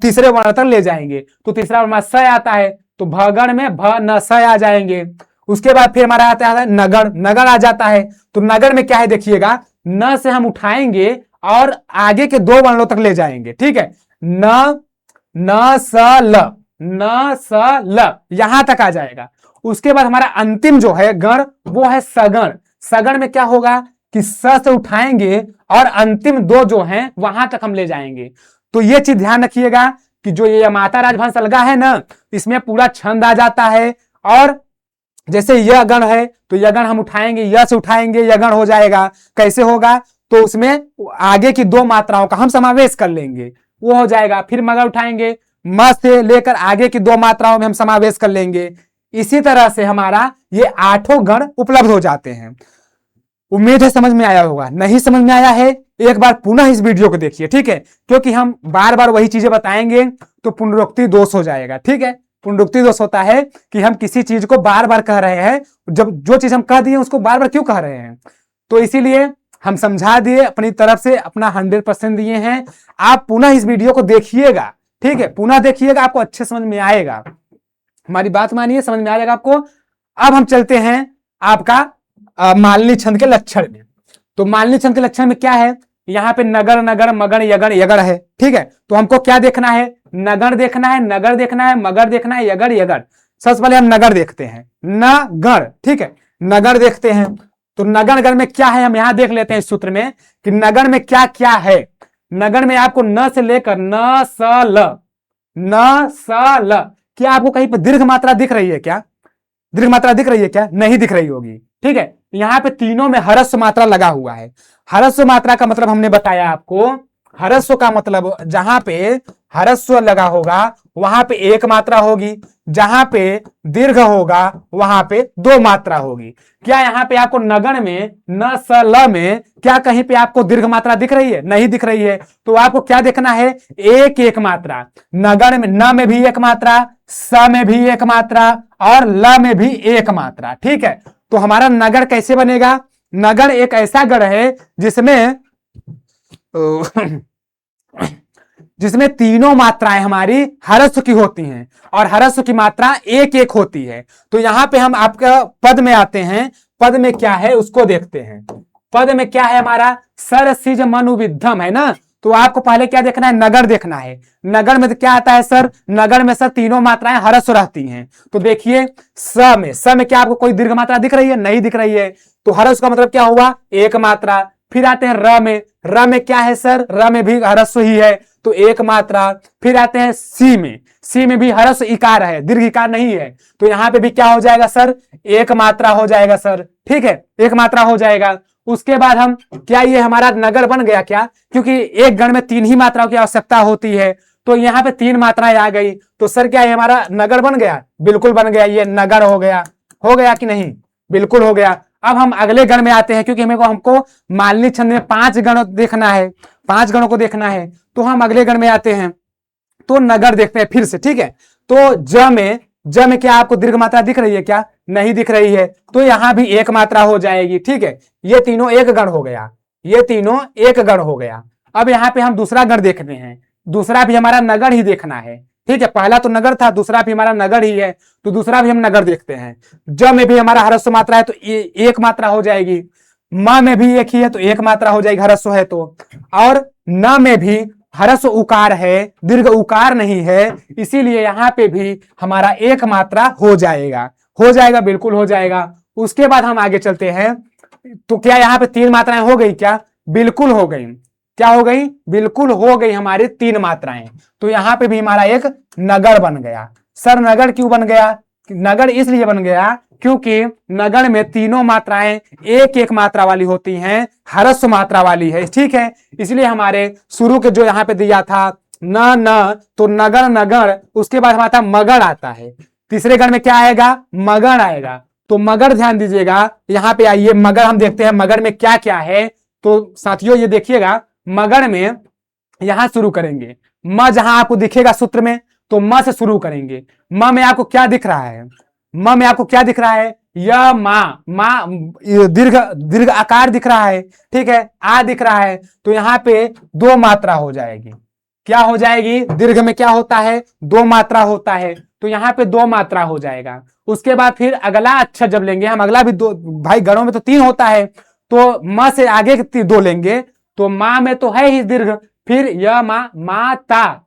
तीसरे वर्ण तक ले जाएंगे, तो तीसरा वर्ण स आता है, तो भगण में भ न स आ जाएंगे। उसके बाद फिर हमारा आता है नगण, नगण आ जाता है। तो नगण में क्या है देखिएगा, न से हम उठाएंगे और आगे के 2 वर्णों तक ले जाएंगे, ठीक है, न स ल यहां तक आ जाएगा। उसके बाद हमारा अंतिम जो है गण वो है सगण। सगण में क्या होगा कि स से उठाएंगे और अंतिम 2 जो हैं वहां तक हम ले जाएंगे। तो ये चीज ध्यान रखिएगा कि जो ये माता राजवंश अलगा है ना, इसमें पूरा छंद आ जाता है। और जैसे यह गण है तो यह गण हम उठाएंगे, यह से उठाएंगे, यह गण हो जाएगा। कैसे होगा? तो उसमें आगे की दो मात्राओं का हम समावेश कर लेंगे, वो हो जाएगा। फिर मगर उठाएंगे, म से लेकर आगे की दो मात्राओं में हम समावेश कर लेंगे। इसी तरह से हमारा ये 8 गण उपलब्ध हो जाते हैं। उम्मीद है समझ में आया होगा। नहीं समझ में आया है, एक बार पुनः इस वीडियो को देखिए, ठीक है? क्योंकि हम बार बार वही चीजें बताएंगे तो पुनरुक्ति दोष हो जाएगा, ठीक है? पुनरुक्ति दोष होता है कि हम किसी चीज को बार बार कह रहे हैं, जब जो चीज हम कह दिए उसको बार बार क्यों कह रहे हैं। तो इसीलिए हम समझा दिए, अपनी तरफ से अपना 100% दिए हैं। आप पुनः इस वीडियो को देखिएगा, ठीक है? पुनः देखिएगा, आपको अच्छे समझ में आएगा। हमारी बात मानिए, समझ में आ जाएगा आपको। अब हम चलते हैं आपका मालिनी छंद के लक्षण में। तो मालिनी छंद के लक्षण में क्या है? यहाँ पे नगर, नगर, मगण, यगण, यगण है, ठीक है? तो हमको क्या देखना है? नगर देखना है, नगर देखना है, मगर देखना है, यगण, यगण। सबसे पहले हम नगर देखते हैं, नगर, ठीक है? नगर देखते हैं। तो नगर गण में क्या है हम यहां देख लेते हैं इस सूत्र में कि नगर में क्या क्या है। नगर में आपको न से लेकर न स ल, न स ल, क्या आपको कहीं पर दीर्घ मात्रा दिख रही है क्या? दीर्घ मात्रा दिख रही है क्या? नहीं दिख रही होगी, ठीक है? यहां पे तीनों में ह्रस्व मात्रा लगा हुआ है। ह्रस्व मात्रा का मतलब हमने बताया आपको, ह्रस्व का मतलब जहां पे ह्रस्व लगा होगा वहां पे एक मात्रा होगी, जहां पे दीर्घ होगा वहां पे दो मात्रा होगी। क्या यहाँ पे आपको नगण में न स ल में क्या कहीं पे आपको दीर्घ मात्रा दिख रही है? नहीं दिख रही है। तो आपको क्या देखना है? एक एक मात्रा। नगण में न में भी एक मात्रा, स में भी एक मात्रा और ल में भी एक मात्रा, ठीक है? तो हमारा नगर कैसे बनेगा? नगर एक ऐसा गण है जिसमें जिसमें तीनों मात्राएं हमारी ह्रस्व की होती हैं और ह्रस्व की मात्रा एक एक होती है। तो यहां पे हम आपका पद में आते हैं। पद में क्या है उसको देखते हैं। पद में क्या है हमारा? सर सिज मनु विद्धम है ना। तो आपको पहले क्या देखना है? नगर देखना है। नगर में क्या आता है सर? नगर में सर तीनों मात्राएं ह्रस्व रहती हैं। तो देखिए स में क्या आपको कोई दीर्घ मात्रा दिख रही है? नहीं दिख रही है। तो ह्रस्व का मतलब क्या हुआ? एक मात्रा। फिर आते हैं र में। र में क्या है सर? र में भी ह्रस्व ही है तो एक मात्रा। फिर आते हैं सी में। सी में भी ह्रस्व इकार है, दीर्घ इकार नहीं है। तो यहां पे भी क्या हो जाएगा सर? एक मात्रा हो जाएगा सर, ठीक है? एक मात्रा हो जाएगा। उसके बाद हम क्या ये हमारा नगर बन गया क्या? क्योंकि एक गण में 3 ही मात्राओं की आवश्यकता होती है। तो यहाँ पे 3 मात्राएं आ गई तो सर क्या ये हमारा नगर बन गया? बिल्कुल बन गया, ये नगर हो गया। हो गया कि नहीं? बिल्कुल हो गया। अब हम अगले गण में आते हैं क्योंकि हमको मालिनी छंद में 5 गण देखना है, 5 गणों को देखना है। तो हम अगले गण में आते हैं तो नगर देखते हैं फिर से, ठीक है? तो ज में क्या आपको दीर्घ मात्रा दिख रही है क्या? नहीं दिख रही है। तो यहां भी एक मात्रा हो जाएगी, ठीक है? ये तीनों एक गण हो गया, ये तीनों एक गण हो गया। अब यहां पे हम दूसरा गण देखते हैं। दूसरा भी हमारा नगर ही देखना है, ठीक है? पहला तो नगर था, दूसरा भी हमारा नगर ही है तो दूसरा भी हम नगर देखते हैं। ज में भी हमारा ह्रस्व मात्रा है तो एक मात्रा हो जाएगी। म में भी एक ही है तो एक मात्रा हो जाएगी, ह्रस्व है तो। और न में भी ह्रस्व उकार है, दीर्घ उकार नहीं है, इसीलिए यहां पे भी हमारा एक मात्रा हो जाएगा। हो जाएगा, बिल्कुल हो जाएगा। उसके बाद हम आगे चलते हैं। तो क्या यहाँ पे 3 मात्राएं हो गई क्या? बिल्कुल हो गई। क्या हो गई? बिल्कुल हो गई हमारी 3 मात्राएं। तो यहां पे भी हमारा एक नगर बन गया। सर नगर क्यों बन गया? नगर इसलिए बन गया क्योंकि नगर में तीनों मात्राएं एक एक मात्रा वाली होती हैं, ह्रस्व मात्रा वाली है, ठीक है? इसलिए हमारे शुरू के जो यहाँ पे दिया था न तो नगर नगर, उसके बाद हमारा मगर आता है। तीसरे गण में क्या आएगा? मगर आएगा। तो मगर ध्यान दीजिएगा, यहाँ पे आइए मगर हम देखते हैं मगर में क्या क्या है। तो साथियों ये देखिएगा, मगर में यहां शुरू करेंगे। म जहां आपको दिखेगा सूत्र में तो म से शुरू करेंगे। म में आपको क्या दिख रहा है? म में आपको क्या दिख रहा है? य मा दीर्घ आकार दिख रहा है, ठीक है? आ दिख रहा है तो यहाँ पे 2 मात्रा हो जाएगी। क्या हो जाएगी? दीर्घ में क्या होता है? 2 मात्रा होता है तो यहाँ पे 2 मात्रा हो जाएगा। उसके बाद फिर अगला अक्षर जब लेंगे हम, अगला भी 2, भाई गणों में तो 3 होता है तो म से आगे 2 लेंगे तो मां में तो है ही दीर्घ। फिर य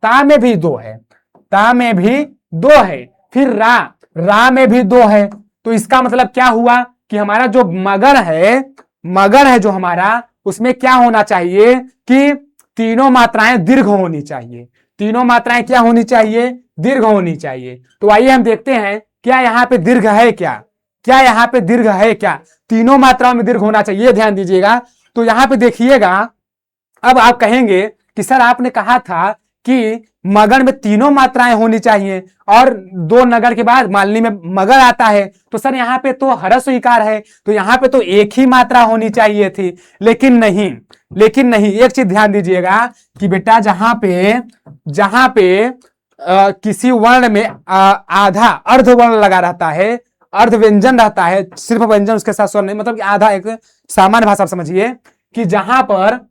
ता में भी 2 है, ता में भी 2 है। फिर रा में भी 2 है। तो इसका मतलब क्या हुआ कि हमारा जो मगर है जो हमारा, उसमें क्या होना चाहिए कि तीनों मात्राएं दीर्घ होनी चाहिए। तीनों मात्राएं क्या होनी चाहिए, दीर्घ होनी चाहिए। तो आइए हम देखते हैं क्या यहाँ पे दीर्घ है, क्या यहाँ पे दीर्घ है क्या, तीनों मात्राओं में दीर्घ होना चाहिए, ध्यान दीजिएगा। तो यहाँ पे देखिएगा, अब आप कहेंगे कि सर आपने कहा था कि मगर में तीनों मात्राएं होनी चाहिए और दो नगर के बाद मालनी में मगर आता है, तो सर यहाँ पे तो ह्रस्व इकार है, तो यहाँ पे तो एक ही मात्रा होनी चाहिए थी। लेकिन नहीं, एक चीज ध्यान दीजिएगा कि बेटा जहां पे किसी वर्ण में आधा अर्ध वर्ण लगा रहता है, अर्ध व्यंजन रहता है, सिर्फ व्यंजन उसके साथ स्वर नहीं, मतलब कि आधा, एक सामान्य भाषा समझिए कि जहां पर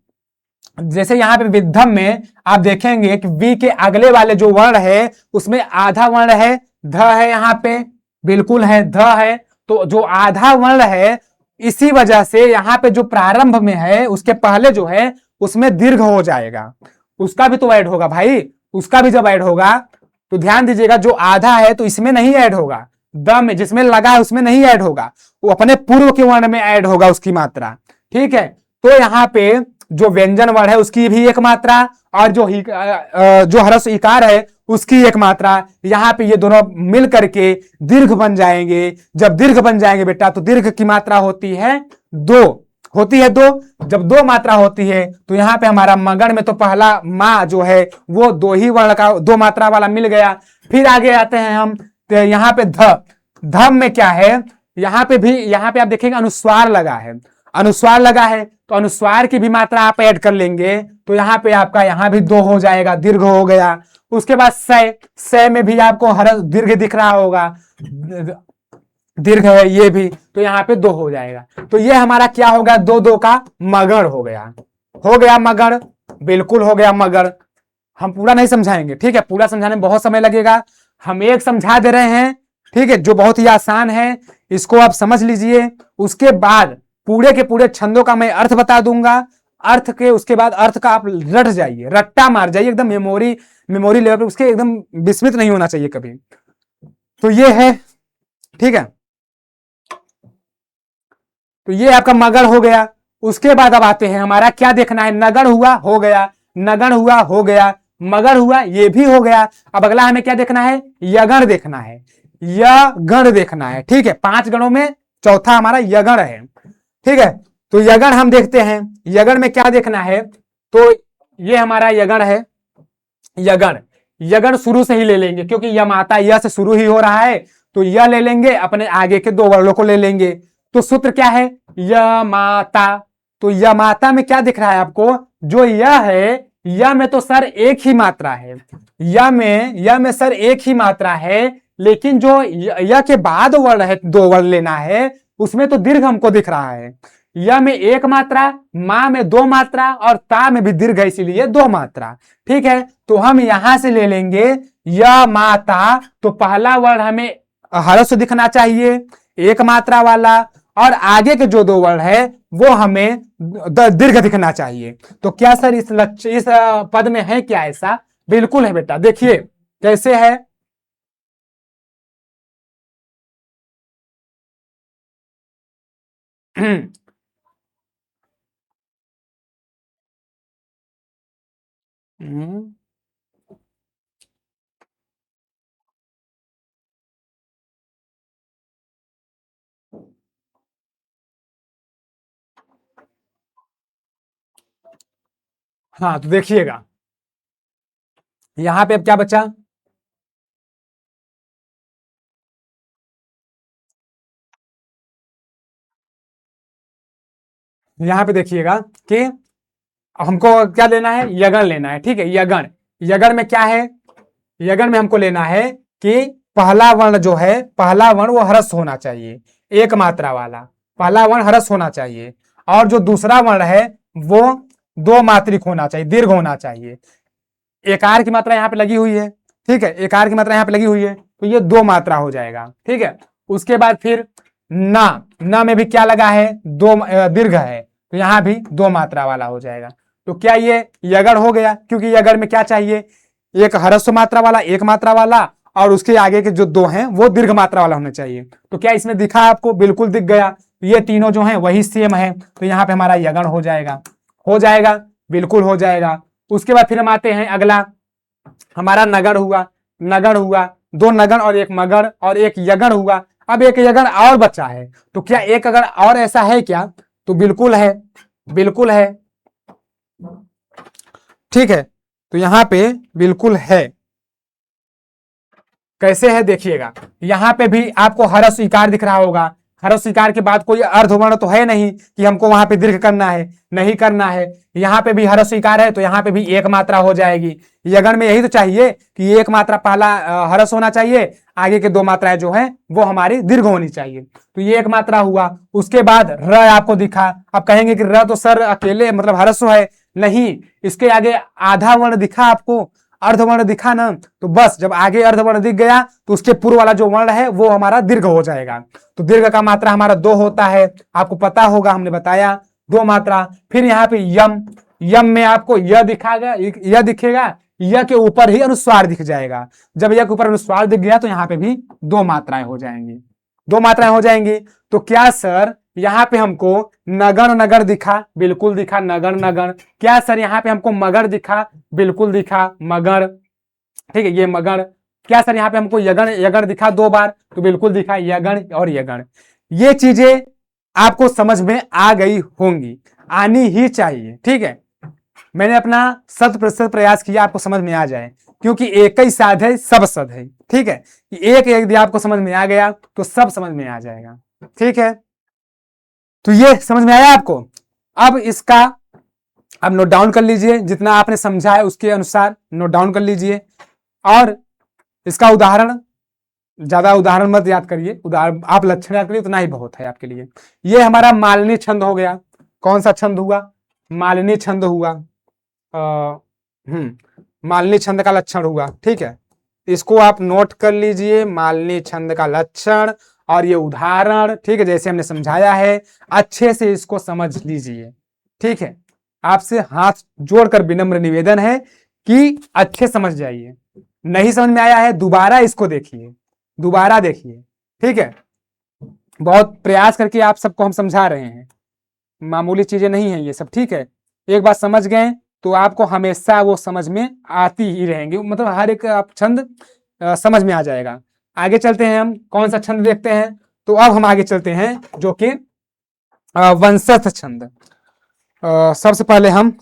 जैसे यहाँ पे विद्धम में आप देखेंगे कि वी के अगले वाले जो वर्ण है उसमें आधा वर्ण है, ध है, यहाँ पे बिल्कुल है, ध है। तो जो आधा वर्ण है, इसी वजह से यहाँ पे जो प्रारंभ में है उसके पहले जो है उसमें दीर्घ हो जाएगा, उसका भी तो ऐड होगा भाई, उसका भी जब ऐड होगा तो ध्यान दीजिएगा, जो आधा है तो इसमें नहीं ऐड होगा, द में जिसमें लगा है उसमें नहीं ऐड होगा, वो अपने पूर्व के वर्ण में ऐड होगा उसकी मात्रा। ठीक है, तो यहाँ पे जो व्यंजन वर्ण है उसकी भी एक मात्रा और जो ह्रस्व इकार है उसकी एक मात्रा, यहाँ पे ये दोनों मिल करके दीर्घ बन जाएंगे। जब दीर्घ बन जाएंगे बेटा तो दीर्घ की मात्रा होती है दो, जब दो मात्रा होती है तो यहाँ पे हमारा मगन में तो पहला माँ जो है वो दो ही वर्ण का, दो मात्रा वाला मिल गया। फिर आगे आते हैं हम, तो यहाँ पे धम में क्या है, यहाँ पे आप देखेंगे अनुस्वार लगा है, तो अनुस्वार की भी मात्रा आप ऐड कर लेंगे तो यहाँ पे आपका यहाँ भी दो हो जाएगा, दीर्घ हो गया। उसके बाद सय में भी आपको हर दीर्घ दिख रहा होगा, दीर्घ है ये भी, तो यहाँ पे दो हो जाएगा। तो ये हमारा क्या हो गया, दो दो का मगड़ हो गया मगड़, बिल्कुल हो गया मगड़। हम पूरा नहीं समझाएंगे, ठीक है, पूरा समझाने में बहुत समय लगेगा, हम एक समझा दे रहे हैं, ठीक है, जो बहुत ही आसान है, इसको आप समझ लीजिए। उसके बाद पूरे के पूरे छंदों का मैं अर्थ बता दूंगा, उसके बाद अर्थ का आप रट जाइए, रट्टा मार जाइए एकदम, मेमोरी लेवल पे, उसके एकदम विस्मित नहीं होना चाहिए कभी। तो ये है, ठीक है, तो ये आपका मगड़ हो गया। उसके बाद अब आते हैं, हमारा क्या देखना है, नगण हुआ हो गया, नगण हुआ हो गया, मगड़ हुआ ये भी हो गया। अब अगला हमें क्या देखना है, यगण देखना है, यगण देखना है। ठीक है, 5 गणों में चौथा हमारा यगण है। ठीक है, तो यगण हम देखते हैं, यगण में क्या देखना है, तो ये हमारा यगण है, यगण शुरू से ही ले लेंगे क्योंकि यमाता य से शुरू ही हो रहा है, तो य ले लेंगे, अपने आगे के 2 वर्णों को ले लेंगे। तो सूत्र क्या है, यमाता। तो यमाता में क्या दिख रहा है आपको, जो य है, य में तो सर एक ही मात्रा है, य में सर एक ही मात्रा है, लेकिन जो य के बाद वर्ण है, 2 वर्ण लेना है, उसमें तो दीर्घ हमको दिख रहा है। य में 1 मात्रा, मा में 2 मात्रा और ता में भी दीर्घ है, इसीलिए 2 मात्रा। ठीक है, तो हम यहां से ले लेंगे य माता, तो पहला वर्ण हमें ह्रस्व दिखना चाहिए, 1 मात्रा वाला, और आगे के जो 2 वर्ण है वो हमें दीर्घ दिखना चाहिए। तो क्या सर इस पद में है क्या ऐसा, बिल्कुल है बेटा, देखिए कैसे है। हाँ, तो देखिएगा यहां पे अब क्या बचा, यहां पे देखिएगा कि हमको क्या लेना है, यगण लेना है। ठीक है, यगण में क्या है, यगण में हमको लेना है कि पहला वर्ण जो है, पहला वर्ण वो ह्रस्व होना चाहिए, 1 मात्रा वाला पहला वर्ण ह्रस्व होना चाहिए, और जो दूसरा वर्ण है वो 2 मात्रिक होना चाहिए, दीर्घ होना चाहिए। एकार की मात्रा यहाँ पे लगी हुई है, ठीक है, एकार की मात्रा यहाँ पे लगी हुई है, तो ये 2 मात्रा हो जाएगा। ठीक है, उसके बाद फिर ना में भी क्या लगा है, 2 दीर्घ है, तो यहाँ भी 2 मात्रा वाला हो जाएगा। तो क्या ये यगण हो गया, क्योंकि यगण में क्या चाहिए, एक ह्रस्व मात्रा वाला, 1 मात्रा वाला, और उसके आगे के जो 2 हैं वो दीर्घ मात्रा वाला होना चाहिए। तो क्या इसमें दिखा आपको, बिल्कुल दिख गया। ये तीनों जो हैं वही सेम है, तो यहाँ पे हमारा यगण हो जाएगा, बिल्कुल हो जाएगा। उसके बाद फिर हम आते हैं अगला, हमारा नगण हुआ, नगण हुआ, दो नगण और एक मगण और एक यगण हुआ। अब एक यगण और बचा है, तो क्या एक अगर और ऐसा है क्या? तो बिल्कुल है, बिल्कुल है। ठीक है, तो यहां पे बिल्कुल है। कैसे है देखिएगा, यहां पे भी आपको हरस इकार दिख रहा होगा। हरस इकार के बाद कोई अर्धवर्ण तो है नहीं कि हमको वहां पे दीर्घ करना है, नहीं करना है। यहाँ पे भी हरस इकार है, तो यहाँ पे भी एक मात्रा हो जाएगी। यगन में यही तो चाहिए कि एक मात्रा पहला हरस होना चाहिए, आगे के दो मात्राएं जो है वो हमारी दीर्घ होनी चाहिए। तो ये एक मात्रा हुआ। उसके बाद र आपको दिखा। अब कहेंगे कि र तो सर अकेले मतलब हरस है, नहीं, इसके आगे आधा वर्ण दिखा आपको, अर्धवर्ण दिखा ना, तो बस जब आगे अर्धवर्ण दिख गया तो उसके पूर्व वाला जो वर्ण है वो हमारा दीर्घ हो जाएगा। तो दीर्घ का मात्रा हमारा दो होता है, आपको पता होगा, हमने बताया दो मात्रा। फिर यहाँ पे यम, यम में आपको यह दिखागा, यह दिखेगा, यह के ऊपर ही अनुस्वार दिख जाएगा। जब यह के ऊपर अनुस्वार दिख गया तो यहाँ पे भी दो मात्राएं हो जाएंगी, दो मात्राएं हो जाएंगी। तो क्या सर यहाँ पे हमको नगण नगर दिखा? बिल्कुल दिखा, नगण नगण। क्या सर यहाँ पे हमको मगर दिखा? बिल्कुल दिखा, मगर। ठीक है, ये मगण। क्या सर यहाँ पे हमको यगण यगण दिखा दो बार? तो बिल्कुल दिखा, यगण और यगण। ये चीजें आपको समझ में आ गई होंगी, आनी ही चाहिए। ठीक है, मैंने अपना 100% प्रयास किया आपको समझ में आ जाए, क्योंकि एक ही साध है सब सद है। ठीक है, एक यदि आपको समझ में आ गया तो सब समझ में आ जाएगा। ठीक है, तो ये समझ में आया आपको? अब इसका अब नोट डाउन कर लीजिए, जितना आपने समझा है उसके अनुसार नोट डाउन कर लीजिए। और इसका उदाहरण, ज्यादा उदाहरण मत याद करिए, उदाहरण आप लक्षण याद करिए, उतना ही बहुत है आपके लिए। ये हमारा मालिनी छंद हो गया। कौन सा छंद हुआ? मालिनी छंद हुआ। मालिनी छंद का लक्षण हुआ। ठीक है, इसको आप नोट कर लीजिए, मालिनी छंद का लक्षण और ये उदाहरण। ठीक है, जैसे हमने समझाया है, अच्छे से इसको समझ लीजिए। ठीक है, आपसे हाथ जोड़कर विनम्र निवेदन है कि अच्छे समझ जाइए। नहीं समझ में आया है, दोबारा इसको देखिए, दोबारा देखिए। ठीक है, बहुत प्रयास करके आप सबको हम समझा रहे हैं, मामूली चीजें नहीं है ये सब। ठीक है, एक बार समझ गए तो आपको हमेशा वो समझ में आती ही रहेंगी, मतलब हर एक आप छंद समझ में आ जाएगा। आगे चलते हैं, हम कौन सा छंद देखते हैं? तो अब हम आगे चलते हैं जो कि वंशस्थ छंद। सबसे पहले हम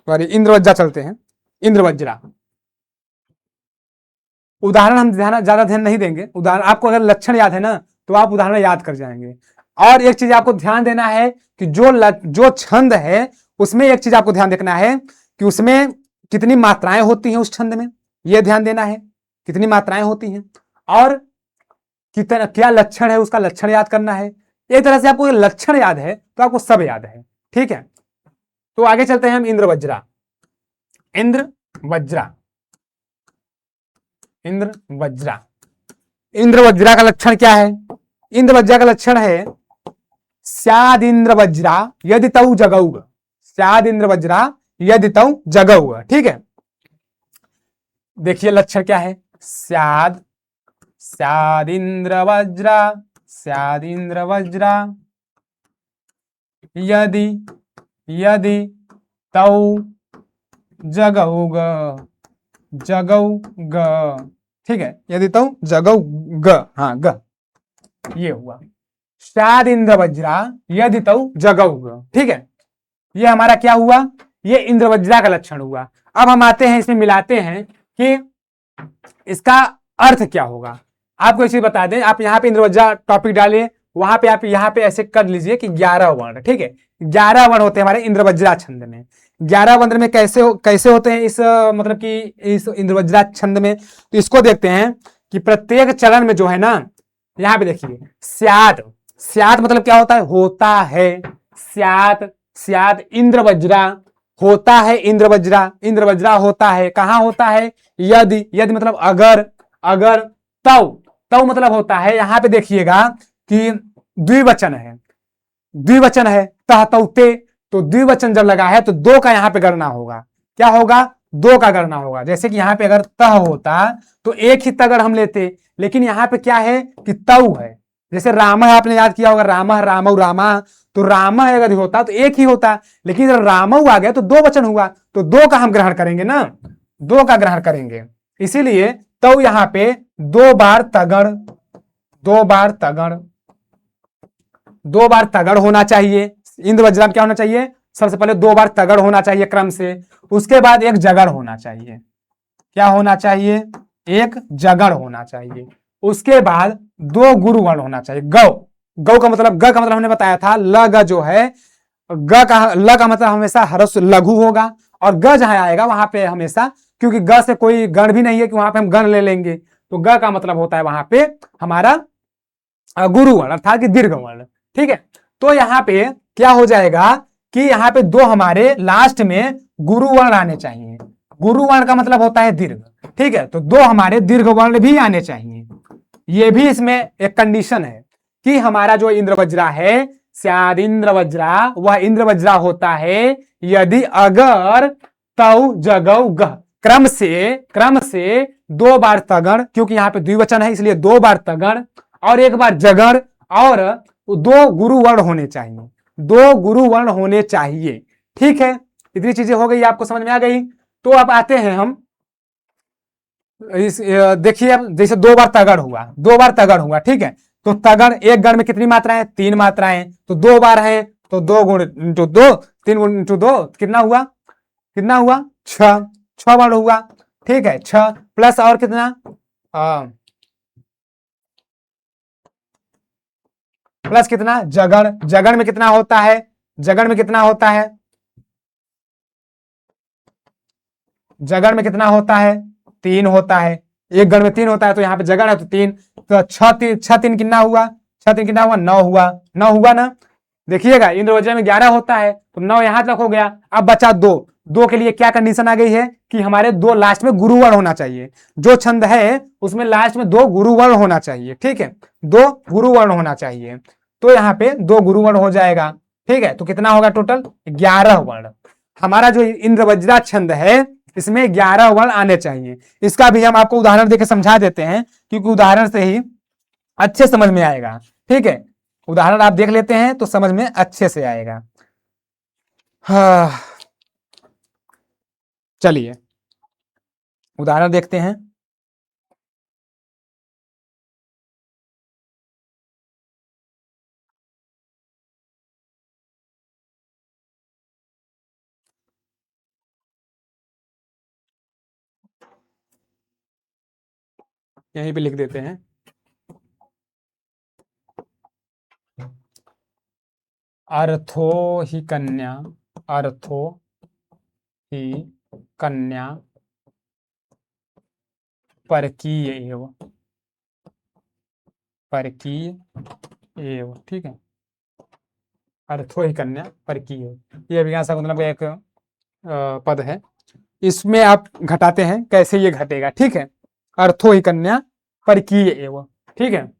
इंद्रवज्रा चलते हैं। इंद्रवज्रा उदाहरण हम ज्यादा ध्यान नहीं देंगे, उदाहरण आपको अगर लक्षण याद है ना तो आप उदाहरण याद कर जाएंगे। और एक चीज आपको ध्यान देना है कि जो छंद है उसमें एक चीज आपको ध्यान देखना है कि उसमें कितनी मात्राएं होती हैं, उस छंद में यह ध्यान देना है कितनी मात्राएं होती हैं, और कितना क्या लक्षण है उसका लक्षण याद करना है। एक तरह से आपको लक्षण याद है तो आपको सब याद है। ठीक है, तो आगे चलते हैं हम इंद्रवज्रा। इंद्रवज्रा, इंद्रवज्रा, इंद्रवज्रा का लक्षण क्या है? इंद्रवज्रा का लक्षण है स्याद इंद्रवज्रा यदि तौ जगौग। स्याद इंद्रवज्रा यदि तौ जगौग। ठीक है, देखिए लक्षण क्या है। स्याद, स्याद इंद्रवज्रा, स्याद इंद्रवज्रा यदि, यदि तौ जगौग, जगौग। ठीक है, यदि तौ जगौग, हाँ ग, ये हुआ स्याद इंद्रवज्रा यदि तौ जगौग। ठीक है, ये हमारा क्या हुआ? ये इंद्रवज्रा का लक्षण हुआ। अब हम आते हैं, इसमें मिलाते हैं कि इसका अर्थ क्या होगा। आपको एक चीज बता दें, आप यहाँ पे इंद्रवज्रा टॉपिक डालिए, वहां पे आप यहाँ पे ऐसे कर लीजिए कि 11 वर्ण। ठीक है, 11 वर्ण होते हैं हमारे इंद्रवज्रा छंद में। 11 वर्ण में कैसे होते हैं इस मतलब कि इस इंद्रवज्रा छंद में? तो इसको देखते हैं कि प्रत्येक चरण में जो है ना, यहाँ पे देखिए स्याद, स्याद मतलब क्या होता है? होता है। स्याद, स्याद इंद्रवज्रा होता है, इंद्रवज्रा, इंद्रवज्रा होता है। कहां होता है? यदि, यदि मतलब अगर, अगर तौ, तौ मतलब होता है, यहां पे देखिएगा कि द्विवचन है, द्विवचन है, तह तौ ते, तो द्विवचन जब लगा है तो दो का यहां पे गणना होगा। क्या होगा? दो का गणना होगा। जैसे कि यहां पे अगर तह होता तो एक ही तगड़ हम लेते, लेकिन यहां पे क्या है कि तौ है। जैसे राम आपने याद किया होगा, राम रामौ रामा, तो राम अगर होता तो एक ही होता, लेकिन अगर रामौ आ गया तो दो वचन हुआ, तो दो का हम ग्रहण करेंगे ना। दो का ग्रहण करेंगे, इसीलिए तो यहां पे दो बार तगड़, दो बार तगड़, दो बार तगड़ होना चाहिए। इंद्र वज्रा में क्या होना चाहिए, सबसे पहले दो बार तगड़ होना चाहिए क्रम से, उसके बाद एक जगड़ होना चाहिए। क्या होना चाहिए, एक जगड़ होना चाहिए, उसके बाद दो गुरु वर्ण होना चाहिए। गौ, गौ का मतलब, ग का मतलब हमने बताया था, ल ग जो है, ग का ल का मतलब हमेशा ह्रस्व लघु होगा, और ग जहां आएगा वहां पे हमेशा, क्योंकि ग से कोई गण भी नहीं है कि वहां पे हम गण ले लेंगे, तो ग का मतलब होता है वहां पे हमारा गुरु वर्ण अर्थात कि दीर्घ वर्ण। ठीक है, तो यहाँ पे क्या हो जाएगा कि यहाँ पे दो हमारे लास्ट में गुरु वर्ण आने चाहिए। गुरु वर्ण का मतलब होता है दीर्घ। ठीक है, तो दो हमारे दीर्घ वर्ण भी आने चाहिए। ये भी इसमें एक कंडीशन है कि हमारा जो इंद्र वज्रा है, शायद इंद्र वज्रा, वह इंद्र वज्रा होता है यदि अगर तौ जगौ गह, क्रम से दो बार तगड़, क्योंकि यहाँ पे द्विवचन है इसलिए दो बार तगड़ और एक बार जगड़, और दो गुरु वर्ण होने चाहिए, दो गुरु वर्ण होने चाहिए। ठीक है, इतनी चीजें हो गई, आपको समझ में आ गई। तो अब आते हैं हम इस, देखिए अब जैसे दो बार तगड़ हुआ, दो बार तगड़ हुआ, ठीक है, तो तगड़ एक गण में कितनी मात्राएं, तीन मात्राएं, तो दो बार है, तो दो गुण इंटू दो, तीन गुण इंटू दो कितना हुआ, कितना हुआ, छह, छह बार हुआ। ठीक है, छह प्लस और कितना, प्लस कितना, जगड़, जगड़ में कितना होता है, जगड़ में कितना होता है, जगड़ में कितना होता है, तीन होता है, एक गण में तीन होता है, तो यहाँ पे जगड़ है तो तीन, तो छह तीन कितना हुआ, छह तीन कितना हुआ, नौ हुआ, नौ हुआ ना। देखिएगा इंद्र वज्र में 11 होता है, तो 9 यहां तक हो गया। अब बचा दो, दो के लिए क्या कंडीशन आ गई है कि हमारे दो लास्ट में गुरुवर्ण होना चाहिए, जो छंद है उसमें लास्ट में दो गुरुवर्ण होना चाहिए। ठीक है, दो गुरुवर्ण होना चाहिए, तो यहाँ पे दो गुरुवर्ण हो जाएगा। ठीक है, तो कितना होगा टोटल, 11 वर्ण। हमारा जो इंद्र वज्रा छंद है इसमें 11 वर्ण आने चाहिए। इसका भी हम आपको उदाहरण देकर समझा देते हैं, क्योंकि उदाहरण से ही अच्छे समझ में आएगा। ठीक है, उदाहरण आप देख लेते हैं तो समझ में अच्छे से आएगा। हाँ, चलिए उदाहरण देखते हैं। यहीं पे लिख देते हैं, अर्थो ही कन्या, अर्थो ही कन्या परकीय एव, परकीय एव। ठीक है, अर्थो ही कन्या परकीय, ये अभिज्ञान का मतलब एक पद है, इसमें आप घटाते हैं, कैसे ये घटेगा। ठीक है, अर्थो ही कन्या परकीय एव। ठीक है,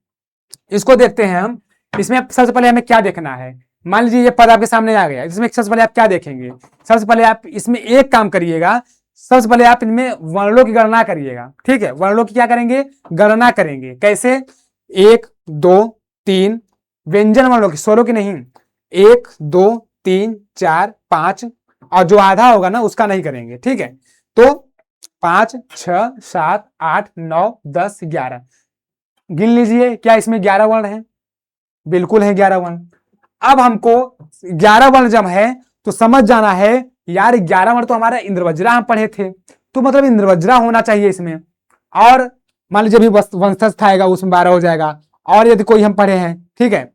इसको देखते हैं हम। इसमें सबसे पहले हमें क्या देखना है, मान लीजिए ये पद आपके सामने आ गया, इसमें सबसे पहले आप क्या देखेंगे, सबसे पहले आप इसमें एक काम करिएगा, सबसे पहले आप इनमें वर्णों की गणना करिएगा। ठीक है, वर्णों की क्या करेंगे, गणना करेंगे, कैसे, एक दो तीन, व्यंजन वर्णों की, स्वरों की नहीं, एक दो तीन चार पांच, और जो आधा होगा ना उसका नहीं करेंगे। ठीक है, तो 5 6 7 8 9 10 11, गिन लीजिए, क्या इसमें 11 वर्ण है, बिल्कुल है 11 वर्ण। अब हमको 11 वर्ण जब है तो समझ जाना है यार 11 वर्ण तो हमारा इंद्रवज्रा हम पढ़े थे, तो मतलब इंद्रवज्रा होना चाहिए इसमें। और मान लीजिए भी वंशज था आएगा उसमें 12 हो जाएगा, और यदि कोई हम पढ़े हैं, ठीक है,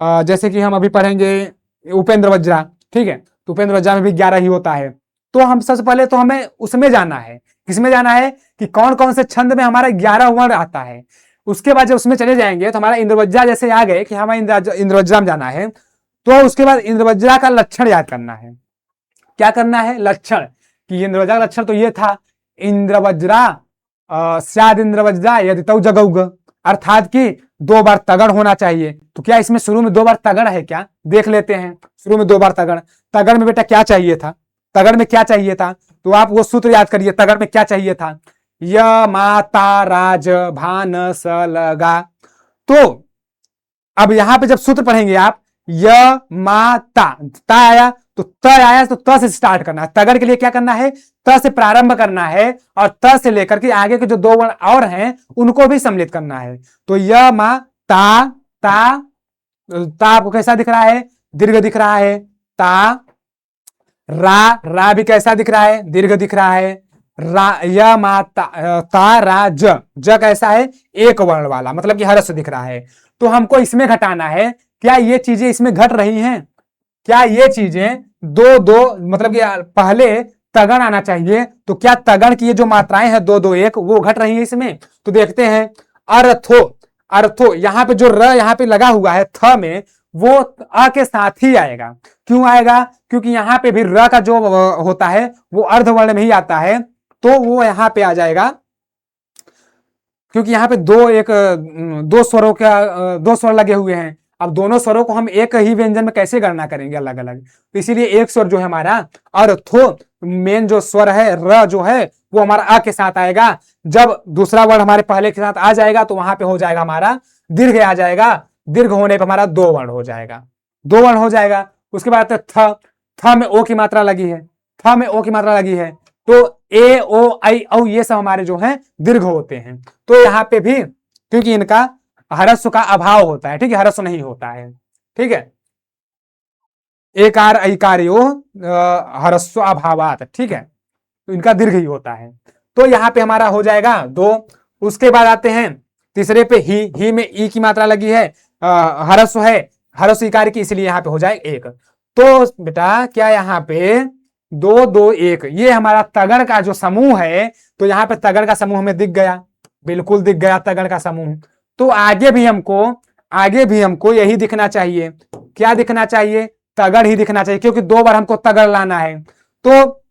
जैसे कि हम अभी पढ़ेंगे उपेंद्र वज्रा, ठीक है, तो उपेंद्र वज्रा में भी 11 ही होता है। तो हम सबसे पहले तो हमें उसमें जाना है, किसमें जाना है कि कौन कौन से छंद में हमारा 11 वर्ण आता है। उसके बाद जब उसमें चले जाएंगे तो हमारा इंद्रवज्रा जैसे आ गए कि हमें इंद्रवज्रा में जाना है, तो उसके बाद इंद्रवज्रा का लक्षण याद करना है। क्या करना है, लक्षण, कि इंद्रवज्रा का लक्षण तो ये था, इंद्रवज्रा स्याद इंद्रवज्रा यदि तौ जगौग, अर्थात कि दो बार तगड़ होना चाहिए। तो क्या इसमें शुरू में दो बार तगड़ है क्या, देख लेते हैं। शुरू में दो बार तगड़, तगड़ में बेटा क्या चाहिए था, तगड़ में क्या चाहिए था, तो आप वो सूत्र याद करिए, तगड़ में क्या चाहिए था, य माता राज भान स लगा। तो अब यहां पे जब सूत्र पढ़ेंगे आप, य माता, ता आया तो त आया तो त से स्टार्ट करना है। तगड़ के लिए क्या करना है, त से प्रारंभ करना है और त से लेकर के आगे के जो दो वर्ण और हैं उनको भी सम्मिलित करना है। तो य मा ता, ता आपको कैसा दिख रहा है, दीर्घ दिख रहा है। ता, रा भी कैसा दिख रहा है, दीर्घ दिख रहा है। य मा ता रा ज कैसा है, एक वर्ण वाला, मतलब कि हर्ष दिख रहा है। तो हमको इसमें घटाना है, क्या ये चीजें इसमें घट रही हैं, क्या ये चीजें दो दो मतलब कि पहले तगड़ आना चाहिए, तो क्या तगड़ की ये जो मात्राएं हैं 2 2 1 वो घट रही है इसमें। तो देखते हैं अर्थो, अर्थो यहाँ पे जो र यहाँ पे लगा हुआ है थ में, वो अ के साथ ही आएगा। क्यों आएगा, क्योंकि यहाँ पे भी र का जो होता है वो अर्धवर्ण में ही आता है, तो वो यहाँ पे आ जाएगा। क्योंकि यहाँ पे दो स्वरों का दो स्वर लगे हुए हैं। अब दोनों स्वरों को हम एक ही व्यंजन में कैसे गणना करेंगे अलग अलग, तो इसीलिए एक स्वर जो है हमारा अर्थो, मेन जो स्वर है र जो है वो हमारा अ के साथ आएगा। जब दूसरा वर्ण हमारे पहले के साथ आ जाएगा तो वहां पे हो जाएगा हमारा दीर्घ आ जाएगा। दीर्घ होने पर हमारा 2 वर्ण हो जाएगा, 2 वर्ण हो जाएगा। उसके बाद थ में ओ की मात्रा लगी है, थ में ओ की मात्रा लगी है, तो ए ओ आई औ ये सब हमारे जो हैं दीर्घ होते हैं। तो यहाँ पे भी क्योंकि इनका हरस्व का अभाव होता है, ठीक है, हरस्व नहीं होता है, ठीक है। एकार ऐकार्यो हरस्व अभावात, ठीक है, तो इनका दीर्घ ही होता है। तो यहाँ पे हमारा हो जाएगा 2। उसके बाद आते हैं तीसरे पे, ही में ई की मात्रा लगी है, हरस्व है, हरस्व इकार की, इसलिए यहाँ पे हो जाए 1। तो बेटा क्या यहाँ पे 2 2 1 ये हमारा तगड़ का जो समूह है, तो यहाँ पे तगड़ का समूह हमें दिख गया, बिल्कुल दिख गया तगड़ का समूह। तो आगे भी हमको यही दिखना चाहिए, क्या दिखना चाहिए, तगड़ ही दिखना चाहिए, क्योंकि 2 बार हमको तगड़ लाना है। तो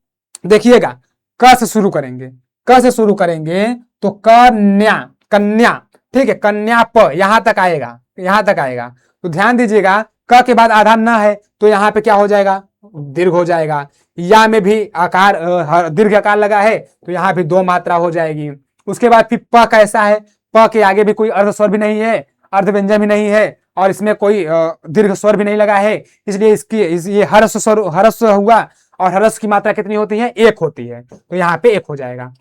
देखिएगा क से शुरू करेंगे, क से शुरू करेंगे तो कन्या, कन्या, ठीक है, कन्या प यहां तक आएगा, यहां तक आएगा। तो ध्यान दीजिएगा क के बाद आधा न है तो यहाँ पे क्या हो जाएगा, दीर्घ हो जाएगा। या में भी आकार दीर्घ आकार लगा है तो यहाँ भी 2 मात्रा हो जाएगी। उसके बाद फिर प कैसा है, प के आगे भी कोई अर्ध स्वर भी नहीं है, अर्ध व्यंजन भी नहीं है, और इसमें कोई दीर्घ स्वर भी नहीं लगा है, इसलिए ये हर्ष स्वर, हर्ष हुआ, और हर्ष की मात्रा कितनी होती है, 1 होती है, तो यहाँ पे 1 हो जाएगा।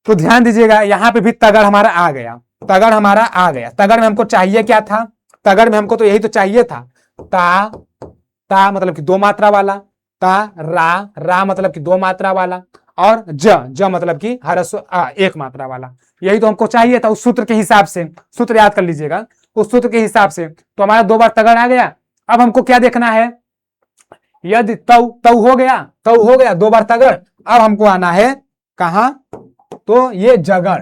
तो ध्यान दीजिएगा यहाँ पे भी तगड़ हमारा आ गया, तगड़ हमारा आ गया। तगड़ में हमको चाहिए क्या था, तगड़ में हमको तो यही तो चाहिए था, ता मतलब कि 2 मात्रा वाला, ता रा मतलब कि 2 मात्रा वाला, और ज मतलब कि हरस्व 1 मात्रा वाला। यही तो हमको चाहिए था उस सूत्र के हिसाब से, सूत्र याद कर लीजिएगा, उस सूत्र के हिसाब से तो हमारा 2 बार तगड़ आ गया। अब हमको क्या देखना है, यदि तौ हो गया 2 बार तगड़, अब हमको आना है कहां, तो ये जगड़,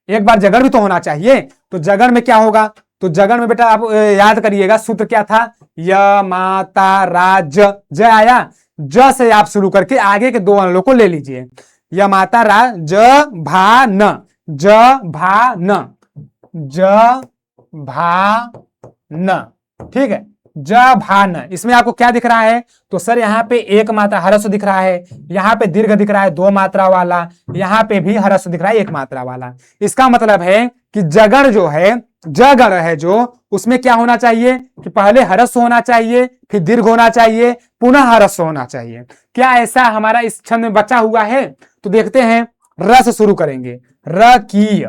एक बार जगड़ भी तो होना चाहिए। तो जगड़ में क्या होगा, तो जगड़ में बेटा आप याद करिएगा सूत्र क्या था, य माता रा ज आया, ज से आप शुरू करके आगे के 2 अंलों को ले लीजिए, य माता रा ज भा न, ज भा न, ज भा न, ठीक है, ज भा न। इसमें आपको क्या दिख रहा है, तो सर यहाँ पे 1 मात्रा हरस्व दिख रहा है, यहाँ पे दीर्घ दिख रहा है 2 मात्रा वाला, यहाँ पे भी हरस्व दिख रहा है 1 मात्रा वाला। इसका मतलब है कि जगड़ जो है, जगड़ है जो, उसमें क्या होना चाहिए कि पहले हरस्व होना चाहिए, फिर दीर्घ होना चाहिए, पुनः हरस्व होना चाहिए। क्या ऐसा हमारा इस छंद में बचा हुआ है, तो देखते हैं। र से शुरू करेंगे, र की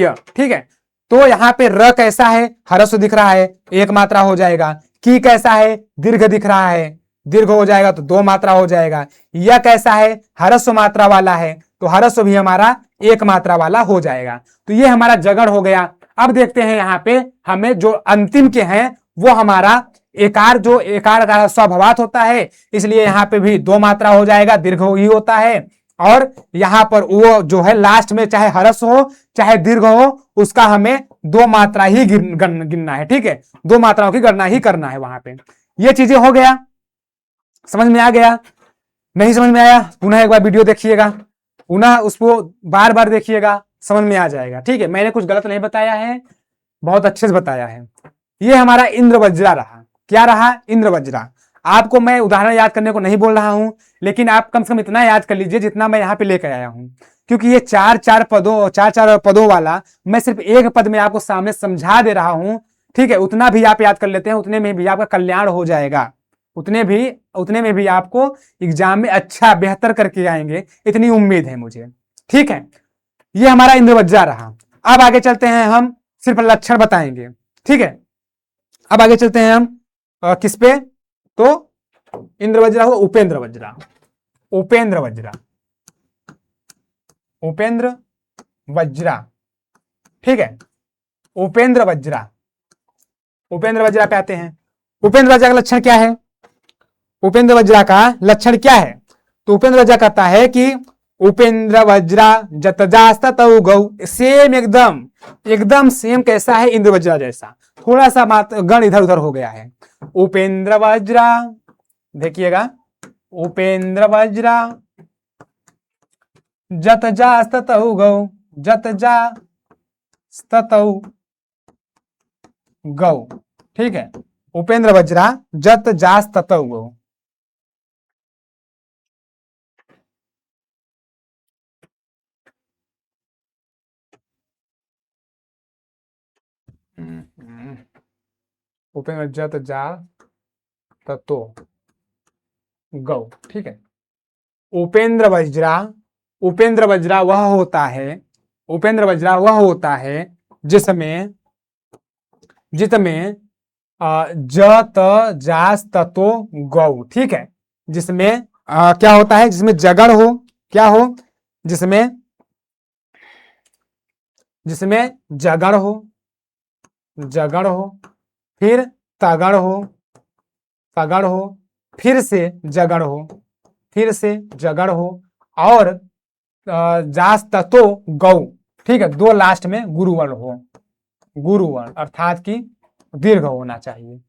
य, ठीक है। तो यहाँ पे र कैसा है, हरस्व दिख रहा है 1 मात्रा हो जाएगा। की कैसा है, दीर्घ दिख रहा है, दीर्घ हो जाएगा तो 2 मात्रा हो जाएगा। यह कैसा है, हरस्व मात्रा वाला है, तो हरस्व भी हमारा 1 मात्रा वाला हो जाएगा। तो ये हमारा जगड़ हो गया। अब देखते हैं यहाँ पे हमें जो अंतिम के हैं वो हमारा एकार, जो एकार का स्वभावात होता है, इसलिए यहाँ पे भी 2 मात्रा हो जाएगा, दीर्घ ही होता है। और यहाँ पर वो जो है लास्ट में चाहे हरस्व हो चाहे दीर्घ हो, उसका हमें 2 मात्रा ही गिनना है, ठीक है, 2 मात्राओं की गणना ही करना है वहां पे। ये चीजें हो गया, समझ में आ गया, नहीं समझ में आया पुनः एक बार वीडियो देखिएगा, पुनः उसको बार बार देखिएगा, समझ में आ जाएगा, ठीक है। मैंने कुछ गलत नहीं बताया है, बहुत अच्छे से बताया है। ये हमारा इंद्रवज्रा रहा, क्या रहा, इंद्रवज्रा। आपको मैं उदाहरण याद करने को नहीं बोल रहा हूं, लेकिन आप कम से कम इतना याद कर लीजिए जितना मैं यहाँ पे लेकर आया हूं, क्योंकि ये 4 पदों वाला मैं सिर्फ 1 पद में आपको सामने समझा दे रहा हूं, ठीक है। उतना भी आप याद कर लेते हैं, उतने में भी आपका कल्याण हो जाएगा, उतने में भी आपको एग्जाम में अच्छा बेहतर करके आएंगे, इतनी उम्मीद है मुझे। ठीक है, ये हमारा इंद्रवज्रा रहा। अब आगे चलते हैं, हम सिर्फ लक्षण बताएंगे। ठीक है, अब आगे चलते हैं हम किस पे, तो इंद्रवज्रा हो उपेंद्र वज्रा। उपेंद्र वज्रा, उपेंद्र वज्रा। ठीक है, उपेंद्र वज्रा, उपेंद्र वज्रा पे आते हैं। उपेंद्र वज्रा का लक्षण क्या है? उपेंद्र वज्रा का लक्षण क्या है? तो उपेंद्र वज्रा कहता है कि उपेंद्र वज्रा जतजास्ततौ गौ, सेम एकदम एकदम सेम कैसा है? इंद्र वज्रा जैसा, थोड़ा सा मात्र गण इधर उधर हो गया है। उपेंद्र वज्रा, देखिएगा, उपेंद्र वज्रा जतजास्ततौ गौ, जतजास्ततौ गौ। ठीक है, उपेंद्र वज्रा जतजास्ततौ गौ। उपेंद्र जतजास्ततो गौ। ठीक है, उपेंद्र वज्रा, उपेंद्र वज्रा वह होता है, उपेंद्र वज्रा वह होता है जिसमें जिसमें जत जास ततो गौ। ठीक है, जिसमें क्या होता है? जिसमें जगड़ हो, क्या हो? जिसमें जिसमें जगड़ हो, जगड़ हो, फिर तगड़ हो, तगड़ हो, फिर से जगड़ हो, फिर से जगड़ हो, और जास ततो गौ। ठीक है, दो लास्ट में गुरुवर्ण हो, गुरुवर्ण अर्थात कि दीर्घ होना चाहिए।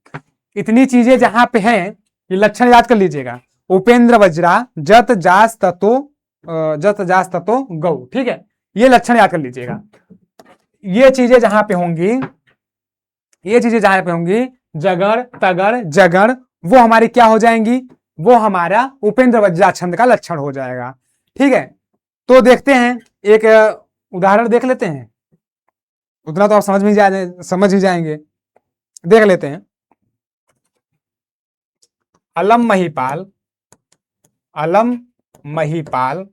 इतनी चीजें जहां पे हैं, ये लक्षण याद कर लीजिएगा। उपेंद्र वज्रा जत जास ततो गौ। ठीक है, ये लक्षण याद कर लीजिएगा। ये चीजें जहां पे होंगी, ये चीजें जहां पे होंगी, जगड़ तगड़ जगड़, वो हमारी क्या हो जाएंगी? वो हमारा उपेंद्र वज्रा छंद का लक्षण हो जाएगा। ठीक है, तो देखते हैं, एक उदाहरण देख लेते हैं, उतना तो आप समझ ही जाएंगे। देख लेते हैं। अलम महिपाल, अलम महिपाल,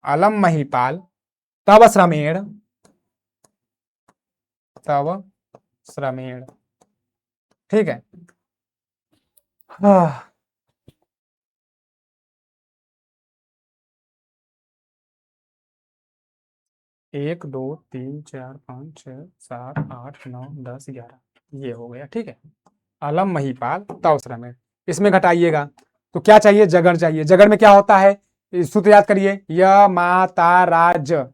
अलम महिपाल तव श्रमेण, तव श्रमेण। ठीक है, एक दो तीन चार पाँच छः सात आठ नौ 10 11, ये हो गया। ठीक है, अलम महिपाल तव श्रमेण, इसमें घटाइएगा तो क्या चाहिए? जगड़ चाहिए। जगड़ में क्या होता है? सूत्र याद करिए, य मा ता रा ज,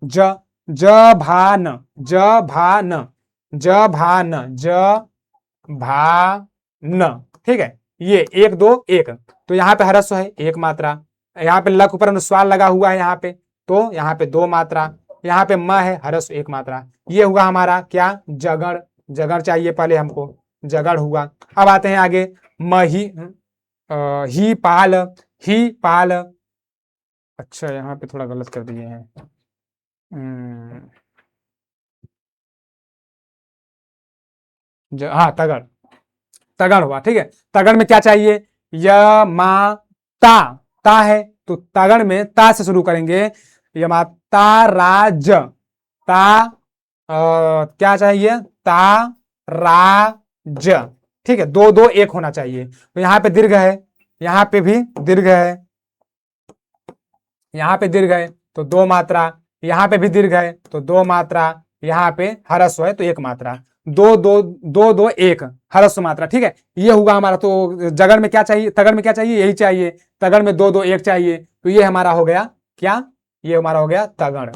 ज भान, ज भान, ज भान, ज भान। ठीक है, ये 1 2 1, तो यहाँ पे ह्रस्व है 1 मात्रा, यहाँ पे लक ऊपर अनुस्वार लगा हुआ है यहाँ पे, तो यहाँ पे 2 मात्रा, यहाँ पे म है ह्रस्व 1 मात्रा। ये हुआ हमारा क्या? जगड़। जगड़ चाहिए पहले हमको, जगड़ हुआ। अब आते हैं आगे, मही ही पाल, ही पाल। अच्छा, यहाँ पे थोड़ा गलत कर दिए हैं। हाँ, तगड़, तगड़ हुआ। ठीक है, तगड़ में क्या चाहिए? य मा ता, ता है तो तगड़ में ता से शुरू करेंगे। य मा ता रा ज, ता क्या चाहिए? ता रा ज। ठीक है, 2 2 1 होना चाहिए। तो यहाँ पे दीर्घ है, यहाँ पे भी दीर्घ है, यहाँ पे दीर्घ है तो 2 मात्रा, यहाँ पे भी दीर्घ है तो 2 मात्रा, यहाँ पे ह्रस्व है तो 1 मात्रा। 2 2 2 2 1 ह्रस्व मात्रा। ठीक है, ये हुआ हमारा। तो जगड़ में क्या चाहिए? तगड़ में क्या चाहिए? यही चाहिए। तगड़ में 2 2 1 चाहिए, तो ये हमारा हो गया क्या? ये हमारा हो गया तगड़,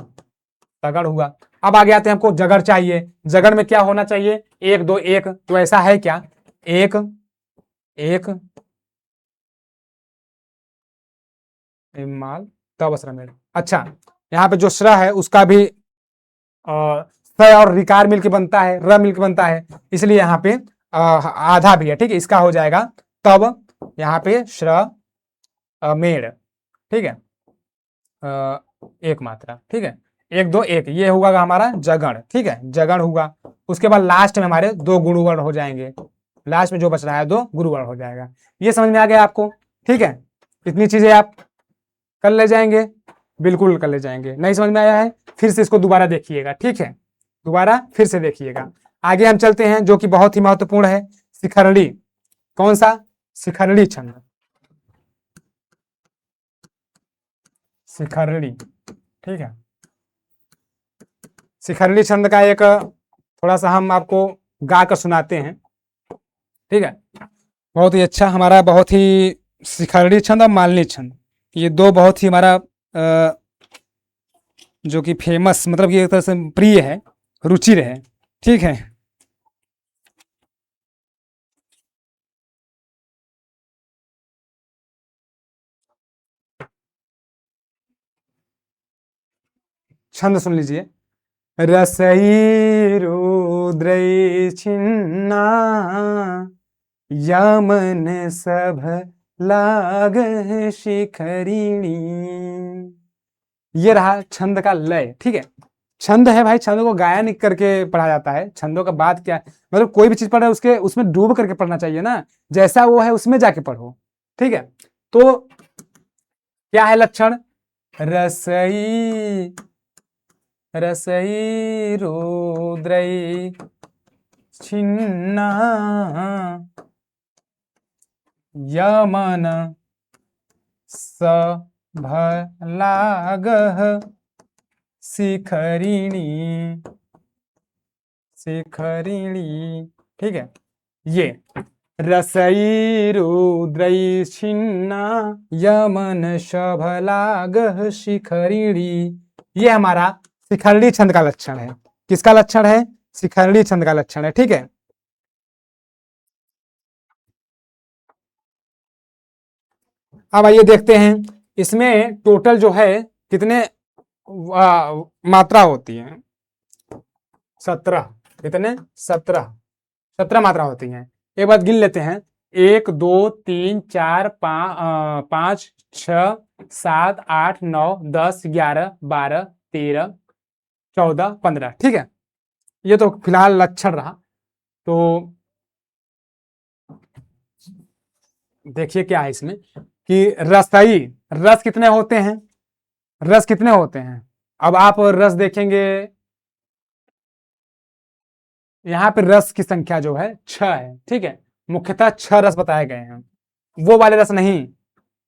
तगड़ हुआ। अब आगे आते हैं, हमको जगड़ चाहिए। जगड़ में क्या होना चाहिए? 1 2 1, तो ऐसा है क्या? 1 1 इमाल तब श्रमेण। अच्छा, यहाँ पे जो श्र है उसका भी स और रिकार मिलके बनता है, र मिलके बनता है, इसलिए यहाँ पे आधा भी है। ठीक है, इसका हो जाएगा तब, यहाँ पे श्र मेड़। ठीक है, 1 मात्रा। ठीक है, 1 2 1, ये हुआ हमारा जगड़। ठीक है, जगड़ हुआ। उसके बाद लास्ट में हमारे 2 गुणवर्ण हो जाएंगे, लास्ट में जो बच रहा है 2 गुरुवार हो जाएगा। ये समझ में आ गया आपको? ठीक है, इतनी चीजें आप कर ले जाएंगे, बिल्कुल कर ले जाएंगे। नहीं समझ में आया है फिर से इसको दोबारा देखिएगा, ठीक है, दोबारा फिर से देखिएगा। आगे हम चलते हैं जो कि बहुत ही महत्वपूर्ण है, शिखरणी। कौन सा? शिखरणी छंद। शिखरणी, ठीक है, शिखरणी छंद का एक थोड़ा सा हम आपको गा कर सुनाते हैं, ठीक है। बहुत ही अच्छा हमारा, बहुत ही शिखरणी छंद और मालिनी छंद, ये 2 बहुत ही हमारा जो कि फेमस, मतलब ये एक तरह से प्रिय है, रुचिर है, ठीक है। छंद सुन लीजिए। रसई रुद्र छिन्ना, यमन सभ लाग शिखरिणी। ये रहा छंद का लय, ठीक है। छंद है भाई, छंद को गाया नहीं करके पढ़ा जाता है। छंदों का बात क्या है, मतलब कोई भी चीज पढ़ रहा है उसके उसमें डूब करके पढ़ना चाहिए ना, जैसा वो है उसमें जाके पढ़ो, ठीक है। तो क्या है लक्षण? रसई, रसई रुद्रई छिन्ना, यमन सभलागः शिखरिणी, शिखरिणी, ठीक है। ये रसई रुद्रई छिन्ना, यमन सभलागः शिखरिणी, ये हमारा शिखरणी छंद का लक्षण है। किसका लक्षण है? शिखरणी छंद का लक्षण है, ठीक है। अब आइए देखते हैं इसमें टोटल जो है कितने मात्रा होती है। 17, कितने? 17 मात्रा होती हैं। एक बार गिन लेते हैं, 1 2 3 4 5 6 7 8 9 10 11 12 13 14 15, ठीक है। ये तो फिलहाल लक्षण रहा। तो देखिए क्या है इसमें कि रसई, रस कितने होते हैं? रस कितने होते हैं? अब आप रस देखेंगे, यहाँ पे रस की संख्या जो है 6 है, ठीक है। मुख्यतः 6 रस बताए गए हैं, वो वाले रस नहीं,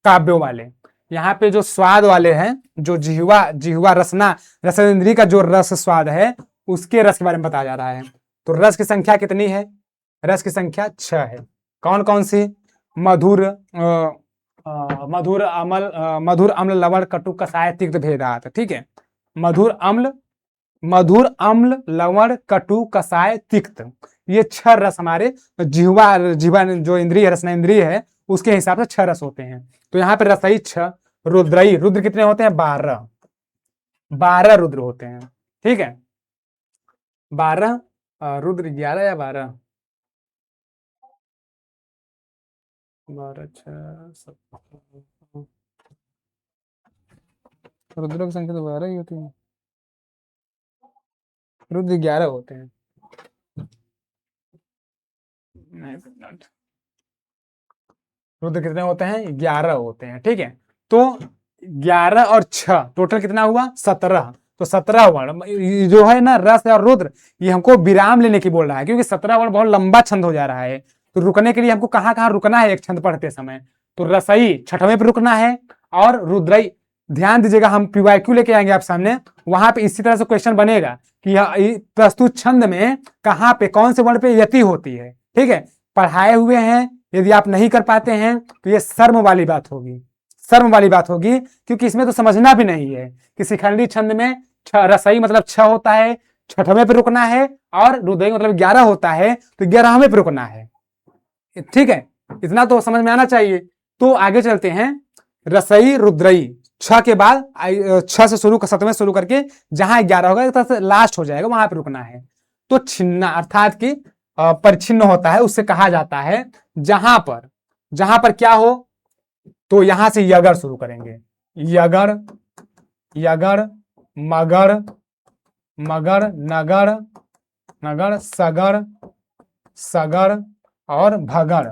काव्यों वाले। यहाँ पे जो स्वाद वाले हैं, जो जिह्वा जिह्वा रसना, रसनेन्द्रिय का जो रस स्वाद है, उसके रस के बारे में बताया जा रहा है। तो रस की संख्या कितनी है? रस की संख्या 6 है। कौन कौन सी? मधुर, मधुर अम्ल, मधुर अम्ल लवण कटु कसाय तिक्त भेदात, ठीक है। मधुर अम्ल, मधुर अम्ल लवण कटु कसाय तिक्त, ये 6 रस हमारे जिह्वा, जिह्वा जो इंद्रिय रसना इंद्रिय है उसके हिसाब से 6 रस होते हैं। तो यहाँ पे रसई 6, रुद्रई, रुद्र कितने होते हैं? 12, 12 रुद्र होते हैं, ठीक है। 12 रुद्र, 11 या 12? 12 6 रुद्रों की संख्या तो 12 ही होती है, रुद्र 11 होते हैं। रुद्र कितने होते हैं? 11 होते हैं, ठीक है। तो 11 और 6 टोटल कितना हुआ? 17। तो 17 वर्ण जो है ना, रस और रुद्र, ये हमको विराम लेने की बोल रहा है, क्योंकि 17 वर्ण बहुत लंबा छंद हो जा रहा है। तो रुकने के लिए हमको कहाँ कहाँ रुकना है एक छंद पढ़ते समय? तो रसई 6वें पे रुकना है, और रुद्रई, ध्यान दीजिएगा, हम पीवाईक्यू लेके आएंगे आप सामने, वहां पे इसी तरह से क्वेश्चन बनेगा कि प्रस्तुत छंद में कहाँ पे कौन से वर्ण पे यति होती है, ठीक है। पढ़ाए हुए हैं, यदि आप नहीं कर पाते हैं तो ये शर्म वाली बात होगी, शर्म वाली बात होगी, क्योंकि इसमें तो समझना भी नहीं है कि शिखंडी छंद में रसई मतलब 6 होता है, 6वें पे रुकना है, और रुद्रई मतलब 11 होता है, तो 11वें पे रुकना है, ठीक है। इतना तो समझ में आना चाहिए। तो आगे चलते हैं, रसई रुद्रई 6 के बाद 6 से शुरू, 7वें शुरू करके जहां 11 होगा एक तरह से लास्ट हो जाएगा, वहां पे रुकना है। तो छिन्ना अर्थात कि परिच्छिन्न होता है, उससे कहा जाता है जहां पर क्या हो, तो यहां से यगड़ शुरू करेंगे, यगड़, यगड़, मगड़, मगड़, नगड़, नगड़, सगड़, सगड़, और भगड़।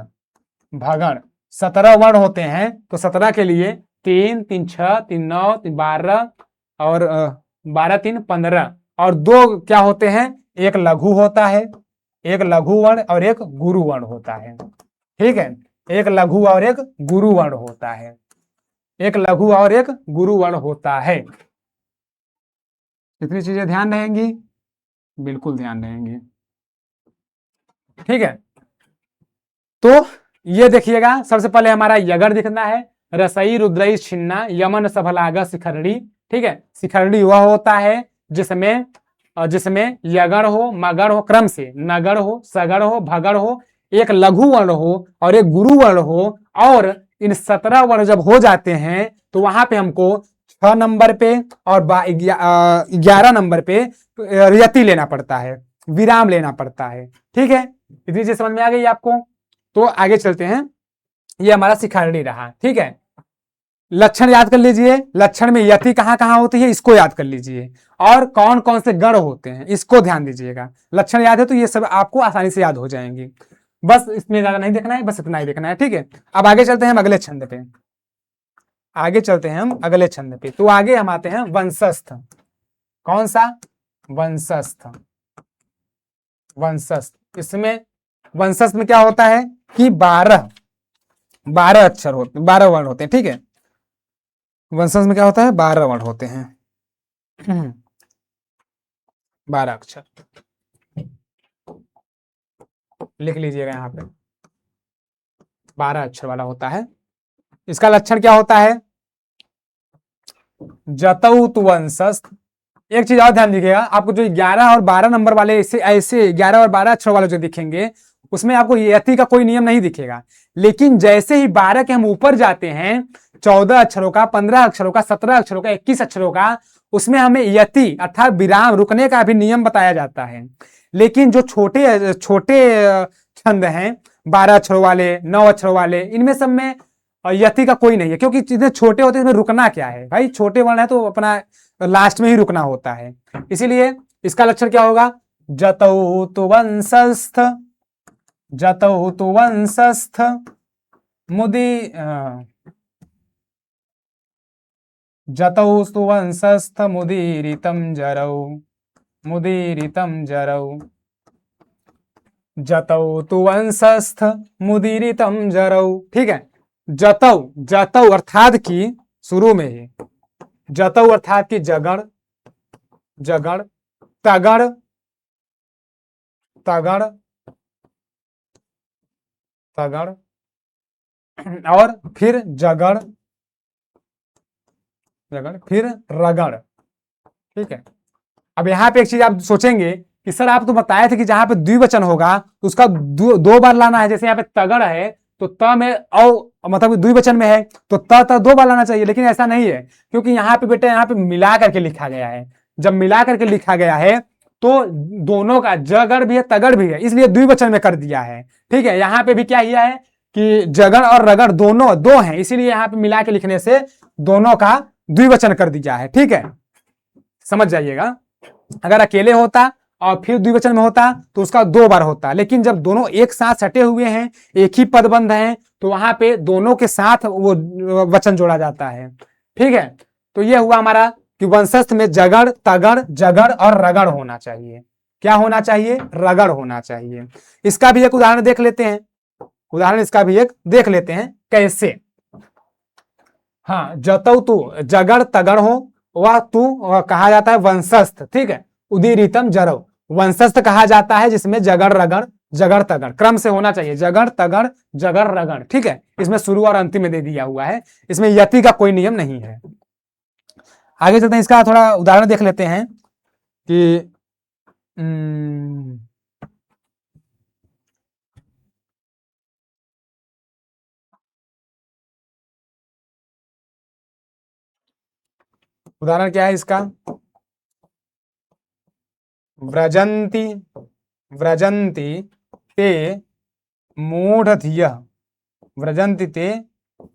भगड़ 17 वर्ण होते हैं, तो 17 के लिए 3 3 6 3 9 3 12 और 12 3 15 और 2 क्या होते हैं, एक लघु होता है, एक लघु वर्ण और एक गुरु वर्ण होता है। ठीक है, एक लघु और एक गुरु वर्ण होता है, एक लघु और एक गुरु वर्ण होता है। कितनी चीजें ध्यान रहेंगी, बिल्कुल ध्यान रहेंगी। ठीक है, तो ये देखिएगा, सबसे पहले हमारा यगड़ दिखना है, रसई रुद्रई छिन्ना यमन सफलागा शिखरड़ी। ठीक है, शिखरड़ी वह होता है जिसमें जिसमें यगड़ हो, मगड़ हो, क्रम से नगड़ हो, सगड़ हो, भगड़ हो, एक लघु वर्ण हो और एक गुरु वर्ण हो। और इन 17 वर्ण जब हो जाते हैं तो वहां पे हमको 6 नंबर पे और 11 नंबर पे यति लेना पड़ता है, विराम लेना पड़ता है। ठीक है, इतनी चीज समझ में आ गई आपको। तो आगे चलते हैं, ये हमारा शिखरणी रहा। ठीक है, लक्षण याद कर लीजिए, लक्षण में यति कहां कहां होती है इसको याद कर लीजिए, और कौन कौन से गण होते हैं इसको ध्यान दीजिएगा। लक्षण याद है तो ये सब आपको आसानी से याद हो जाएंगी, बस इसमें ज्यादा नहीं देखना है, बस इतना ही देखना है। ठीक है, अब आगे चलते हैं हम अगले छंद पे, आगे चलते हैं हम अगले छंद पे। तो आगे हम आते हैं वंशस्थ। कौन सा, वंशस्थ। वंशस्थ, इसमें वंशस्थ में क्या होता है कि 12 अक्षर होते, 12 वर्ण होते हैं। ठीक है, वंशज में क्या होता है, 12 वर्ण होते हैं, 12 अक्षर लिख लीजिएगा यहाँ पे, 12 अक्षर वाला होता है। इसका लक्षण क्या होता है, जतौ तु वंशस्थ। एक चीज और ध्यान दीजिएगा, आपको जो 11 और 12 नंबर वाले ऐसे ऐसे 11 और 12 अक्षर वाले जो दिखेंगे उसमें आपको यति का कोई नियम नहीं दिखेगा, लेकिन जैसे ही 12 के हम ऊपर जाते हैं, 14 अक्षरों का, 15 अक्षरों का, 17 अक्षरों का, 21 अक्षरों का, उसमें हमें यति अर्थात विराम रुकने का भी नियम बताया जाता है। लेकिन जो छोटे छोटे छंद हैं, 12 अक्षरों वाले, 9 अक्षरों वाले, इनमें सब में यति का कोई नहीं है, क्योंकि जितने छोटे होते हैं इसमें रुकना क्या है भाई, छोटे वर्ण है तो अपना लास्ट में ही रुकना होता है। इसीलिए इसका लक्षण क्या होगा, जतौ तु वंशस्थ, जतौ तु वंशस्थ जतौ तु वंशस्थ मुदीरितं जरौ, मुदीरितं जरौ, जतौ तु वंशस्थ मुदीरितं जरौ। ठीक है, जतौ, जतौ अर्थात की शुरू में ही, जतौ अर्थात की जगड़, जगड़, तगड़, तगड़, तगड़ और फिर जगड़, जगड़ फिर रगड़। ठीक है, अब यहाँ पे एक चीज आप सोचेंगे कि सर आप तो बताए थे कि जहां पे द्विवचन होगा तो उसका दो बार लाना है, जैसे यहाँ पे तगड़ है तो त में औ मतलब द्विवचन में है तो त 2 बार लाना चाहिए, लेकिन ऐसा नहीं है, क्योंकि यहाँ पे बेटा यहाँ पे मिला करके लिखा गया है। जब मिला करके लिखा गया है तो दोनों का जगड़ भी है तगड़ भी है, इसलिए द्विवचन में कर दिया है। ठीक है, यहाँ पे भी क्या किया है कि जगड़ और रगड़ दोनों 2 हैं, इसीलिए यहाँ पे मिला के लिखने से दोनों का द्विवचन कर दिया है। ठीक है, समझ जाइएगा। अगर अकेले होता और फिर द्विवचन में होता तो उसका 2 बार होता, लेकिन जब दोनों एक साथ सटे हुए हैं, एक ही पदबंध हैं, तो वहां पे दोनों के साथ वो वचन जोड़ा जाता है। ठीक है, तो ये हुआ हमारा कि वंशस्थ में जगड़, तगड़, जगड़ और रगड़ होना चाहिए। क्या होना चाहिए, रगड़ होना चाहिए। इसका भी एक उदाहरण देख लेते हैं, उदाहरण इसका भी एक देख लेते हैं कैसे। हाँ, जतौ तु जगड़ तगड़ हो, वह तू कहा जाता है वंशस्थ। ठीक है, उदीरितम जरौ वंशस्थ कहा जाता है जिसमें जगड़ रगड़, जगड़ तगड़ क्रम से होना चाहिए, जगड़ तगड़, जगड़ रगड़। ठीक है, इसमें शुरू और अंतिम में दे दिया हुआ है, इसमें यति का कोई नियम नहीं है। आगे चलते हैं, इसका थोड़ा उदाहरण देख लेते हैं कि उदाहरण क्या है इसका, व्रजंती, व्रजंती ते मूढ़ धियः, व्रजंती ते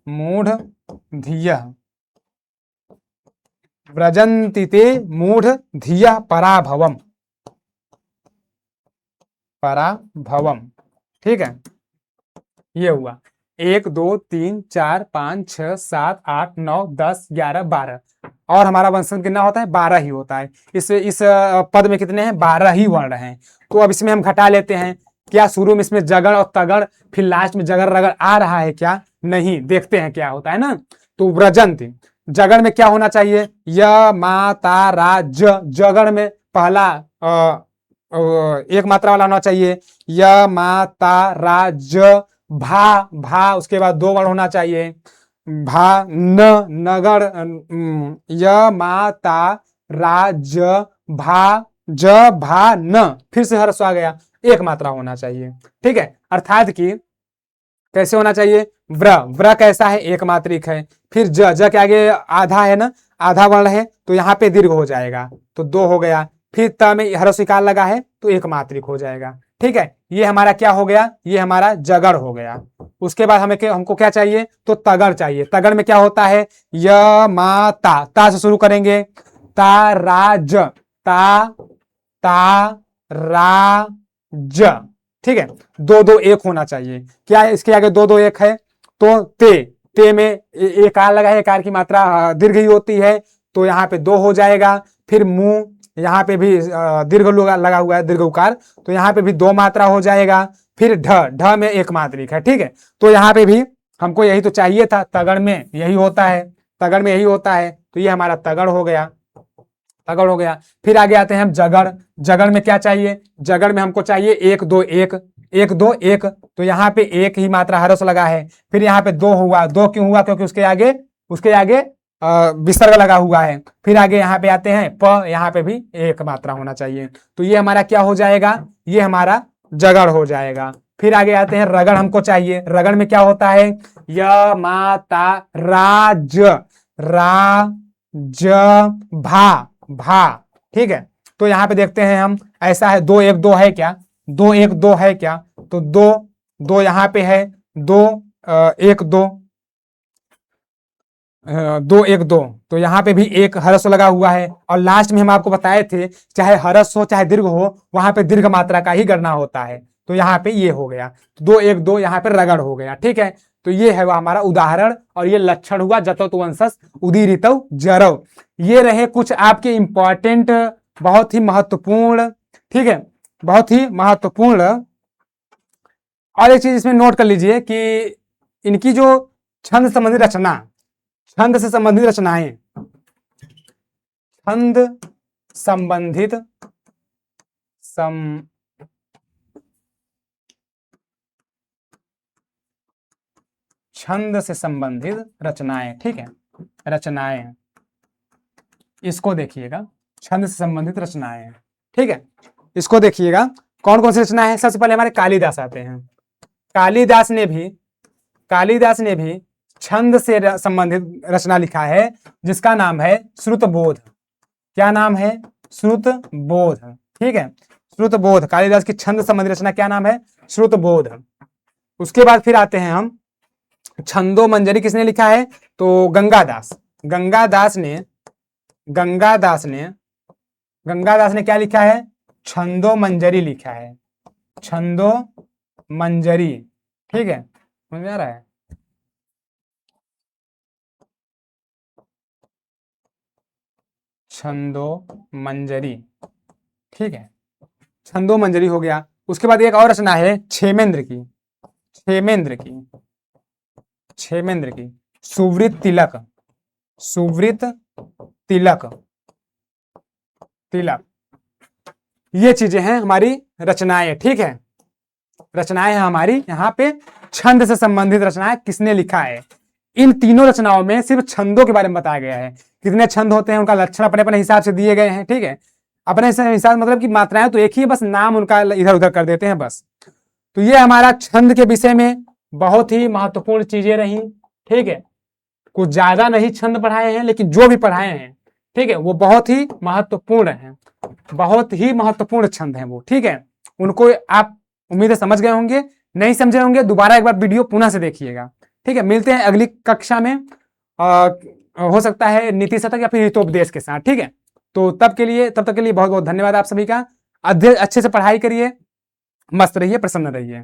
मूढ़ धियः, व्रजंती ते मूढ़ धियः पराभवम, पराभवम। ठीक है, ये हुआ 1 2 3 4 5 6 7 8 9 10 11 12 और हमारा वंशज कितना होता है 12 ही होता है। इस पद में कितने हैं 12 ही वर्ण हैं। तो अब इसमें हम घटा लेते हैं। क्या शुरू में इसमें जगड़ और तगड़ फिर लास्ट में जगड़ रगड़ आ रहा है क्या? नहीं, देखते हैं क्या होता है ना। तो व्रजंत जगड़ में क्या होना चाहिए? य मा ता रा ज। जगड़ में पहला एक मात्रा वाला होना चाहिए य मा ता रा ज। भा भा उसके बाद 2 वर्ण होना चाहिए भा न नगर य मा ता रा ज भा ज भा न फिर से हर्ष आ गया, एक मात्रा होना चाहिए। ठीक है, अर्थात कि कैसे होना चाहिए? व्र व्र कैसा है? एक मात्रिक है। फिर ज के आगे आधा है ना, आधा वर्ण है तो यहाँ पे दीर्घ हो जाएगा तो 2 हो गया। फिर त में ह्रस्व इकार लगा है तो एक मात्रिक हो जाएगा। ठीक है, ये हमारा क्या हो गया? ये हमारा जगड़ हो गया। उसके बाद हमको क्या चाहिए? तो तगड़ चाहिए। तगड़ में क्या होता है? य मा ता से शुरू करेंगे ता रा ज ता रा ज। ठीक है, 2 2 1 होना चाहिए। क्या इसके आगे 2 2 1 है तो ते में एक आर लगा है, एक आर की मात्रा दीर्घ ही होती है तो यहाँ पे 2 हो जाएगा। फिर मुंह, यहाँ पे भी दीर्घ लगा हुआ है, दीर्घ उकार, तो यहाँ पे भी 2 मात्रा हो जाएगा। फिर ढ में एक मात्रिक है। ठीक है, तो यहाँ पे भी हमको यही तो चाहिए था, तगड़ में यही होता है, तगड़ में यही होता है तो ये हमारा तगड़ हो गया, तगड़ हो गया। फिर आगे आते हैं हम जगड़। जगड़ में क्या चाहिए? जगड़ में हमको चाहिए 1 2 1 1 2 1 तो यहाँ पे एक ही मात्रा हरस लगा है। फिर यहाँ पे 2 हुआ, 2 क्यों हुआ? क्योंकि उसके आगे विसर्ग लगा हुआ है। फिर आगे यहाँ पे आते हैं प, यहाँ पे भी एक मात्रा होना चाहिए तो ये हमारा क्या हो जाएगा? ये हमारा जगड़ हो जाएगा। फिर आगे आते हैं रगड़ हमको चाहिए। रगड़ में क्या होता है? य मा ता रा ज भा। ठीक है, तो यहाँ पे देखते हैं हम, ऐसा है 2 1 2 है क्या? 2 1 2 है क्या? तो 2 2 यहाँ पे है, 2 1 2 2 1 2 तो यहाँ पे भी एक हरस लगा हुआ है। और लास्ट में हम आपको बताए थे चाहे हरस हो चाहे दीर्घ हो वहां पे दीर्घ मात्रा का ही गणना होता है। तो यहाँ पे ये हो गया 2 1 2 यहाँ पे रगड़ हो गया। ठीक है, तो ये है हमारा उदाहरण और ये लक्षण हुआ जतौ वंशस उदीरितौ जरौ। ये रहे कुछ आपके इंपॉर्टेंट, बहुत ही महत्वपूर्ण, ठीक है, बहुत ही महत्वपूर्ण। और एक चीज इसमें नोट कर लीजिए कि इनकी जो छंद संबंधी रचना, छंद से संबंधित रचनाएं, छंद संबंधित छंद से संबंधित रचनाएं, ठीक है, रचनाएं, इसको देखिएगा, छंद से संबंधित रचनाएं, ठीक है, इसको देखिएगा कौन कौन सी रचनाएं हैं। सबसे पहले हमारे कालिदास आते हैं। कालिदास ने भी छंद से संबंधित रचना लिखा है जिसका नाम है श्रुतबोध। क्या नाम है? श्रुतबोध। ठीक है, श्रुतबोध, कालिदास की छंद संबंधित रचना क्या नाम है? श्रुतबोध। उसके बाद फिर आते हैं हम छंदो मंजरी, किसने लिखा है? तो गंगादास। गंगादास ने क्या लिखा है? छंदो मंजरी लिखा है, छंदो मंजरी। ठीक है, समझ में आ रहा है? छंदो मंजरी, ठीक है, छंदो मंजरी हो गया। उसके बाद एक और रचना है क्षेमेंद्र की, सुवृत तिलक। ये चीजें हैं हमारी रचनाएं। ठीक है, रचनाएं हैं हमारी, यहाँ पे छंद से संबंधित रचनाएं किसने लिखा है। इन तीनों रचनाओं में सिर्फ छंदों के बारे में बताया गया है। कितने छंद होते हैं, उनका लक्षण अपने अपने हिसाब से दिए गए हैं। ठीक है, अपने हिसाब मतलब कि मात्राएं तो एक ही है, बस नाम उनका इधर उधर कर देते हैं बस। तो ये हमारा छंद के विषय में बहुत ही महत्वपूर्ण चीजें रही। ठीक है, कुछ ज्यादा नहीं छंद पढ़ाए हैं, लेकिन जो भी पढ़ाए हैं, ठीक है, वो बहुत ही महत्वपूर्ण है, बहुत ही महत्वपूर्ण छंद है वो। ठीक है, उनको आप उम्मीद है समझ गए होंगे, नहीं समझे होंगे दोबारा एक बार वीडियो पुनः से देखिएगा। ठीक है, मिलते हैं अगली कक्षा में, हो सकता है नीति शतक या फिर हितोपदेश के साथ। ठीक है, तो तब तक के लिए बहुत बहुत धन्यवाद आप सभी का। अच्छे से पढ़ाई करिए, मस्त रहिए, प्रसन्न रहिए।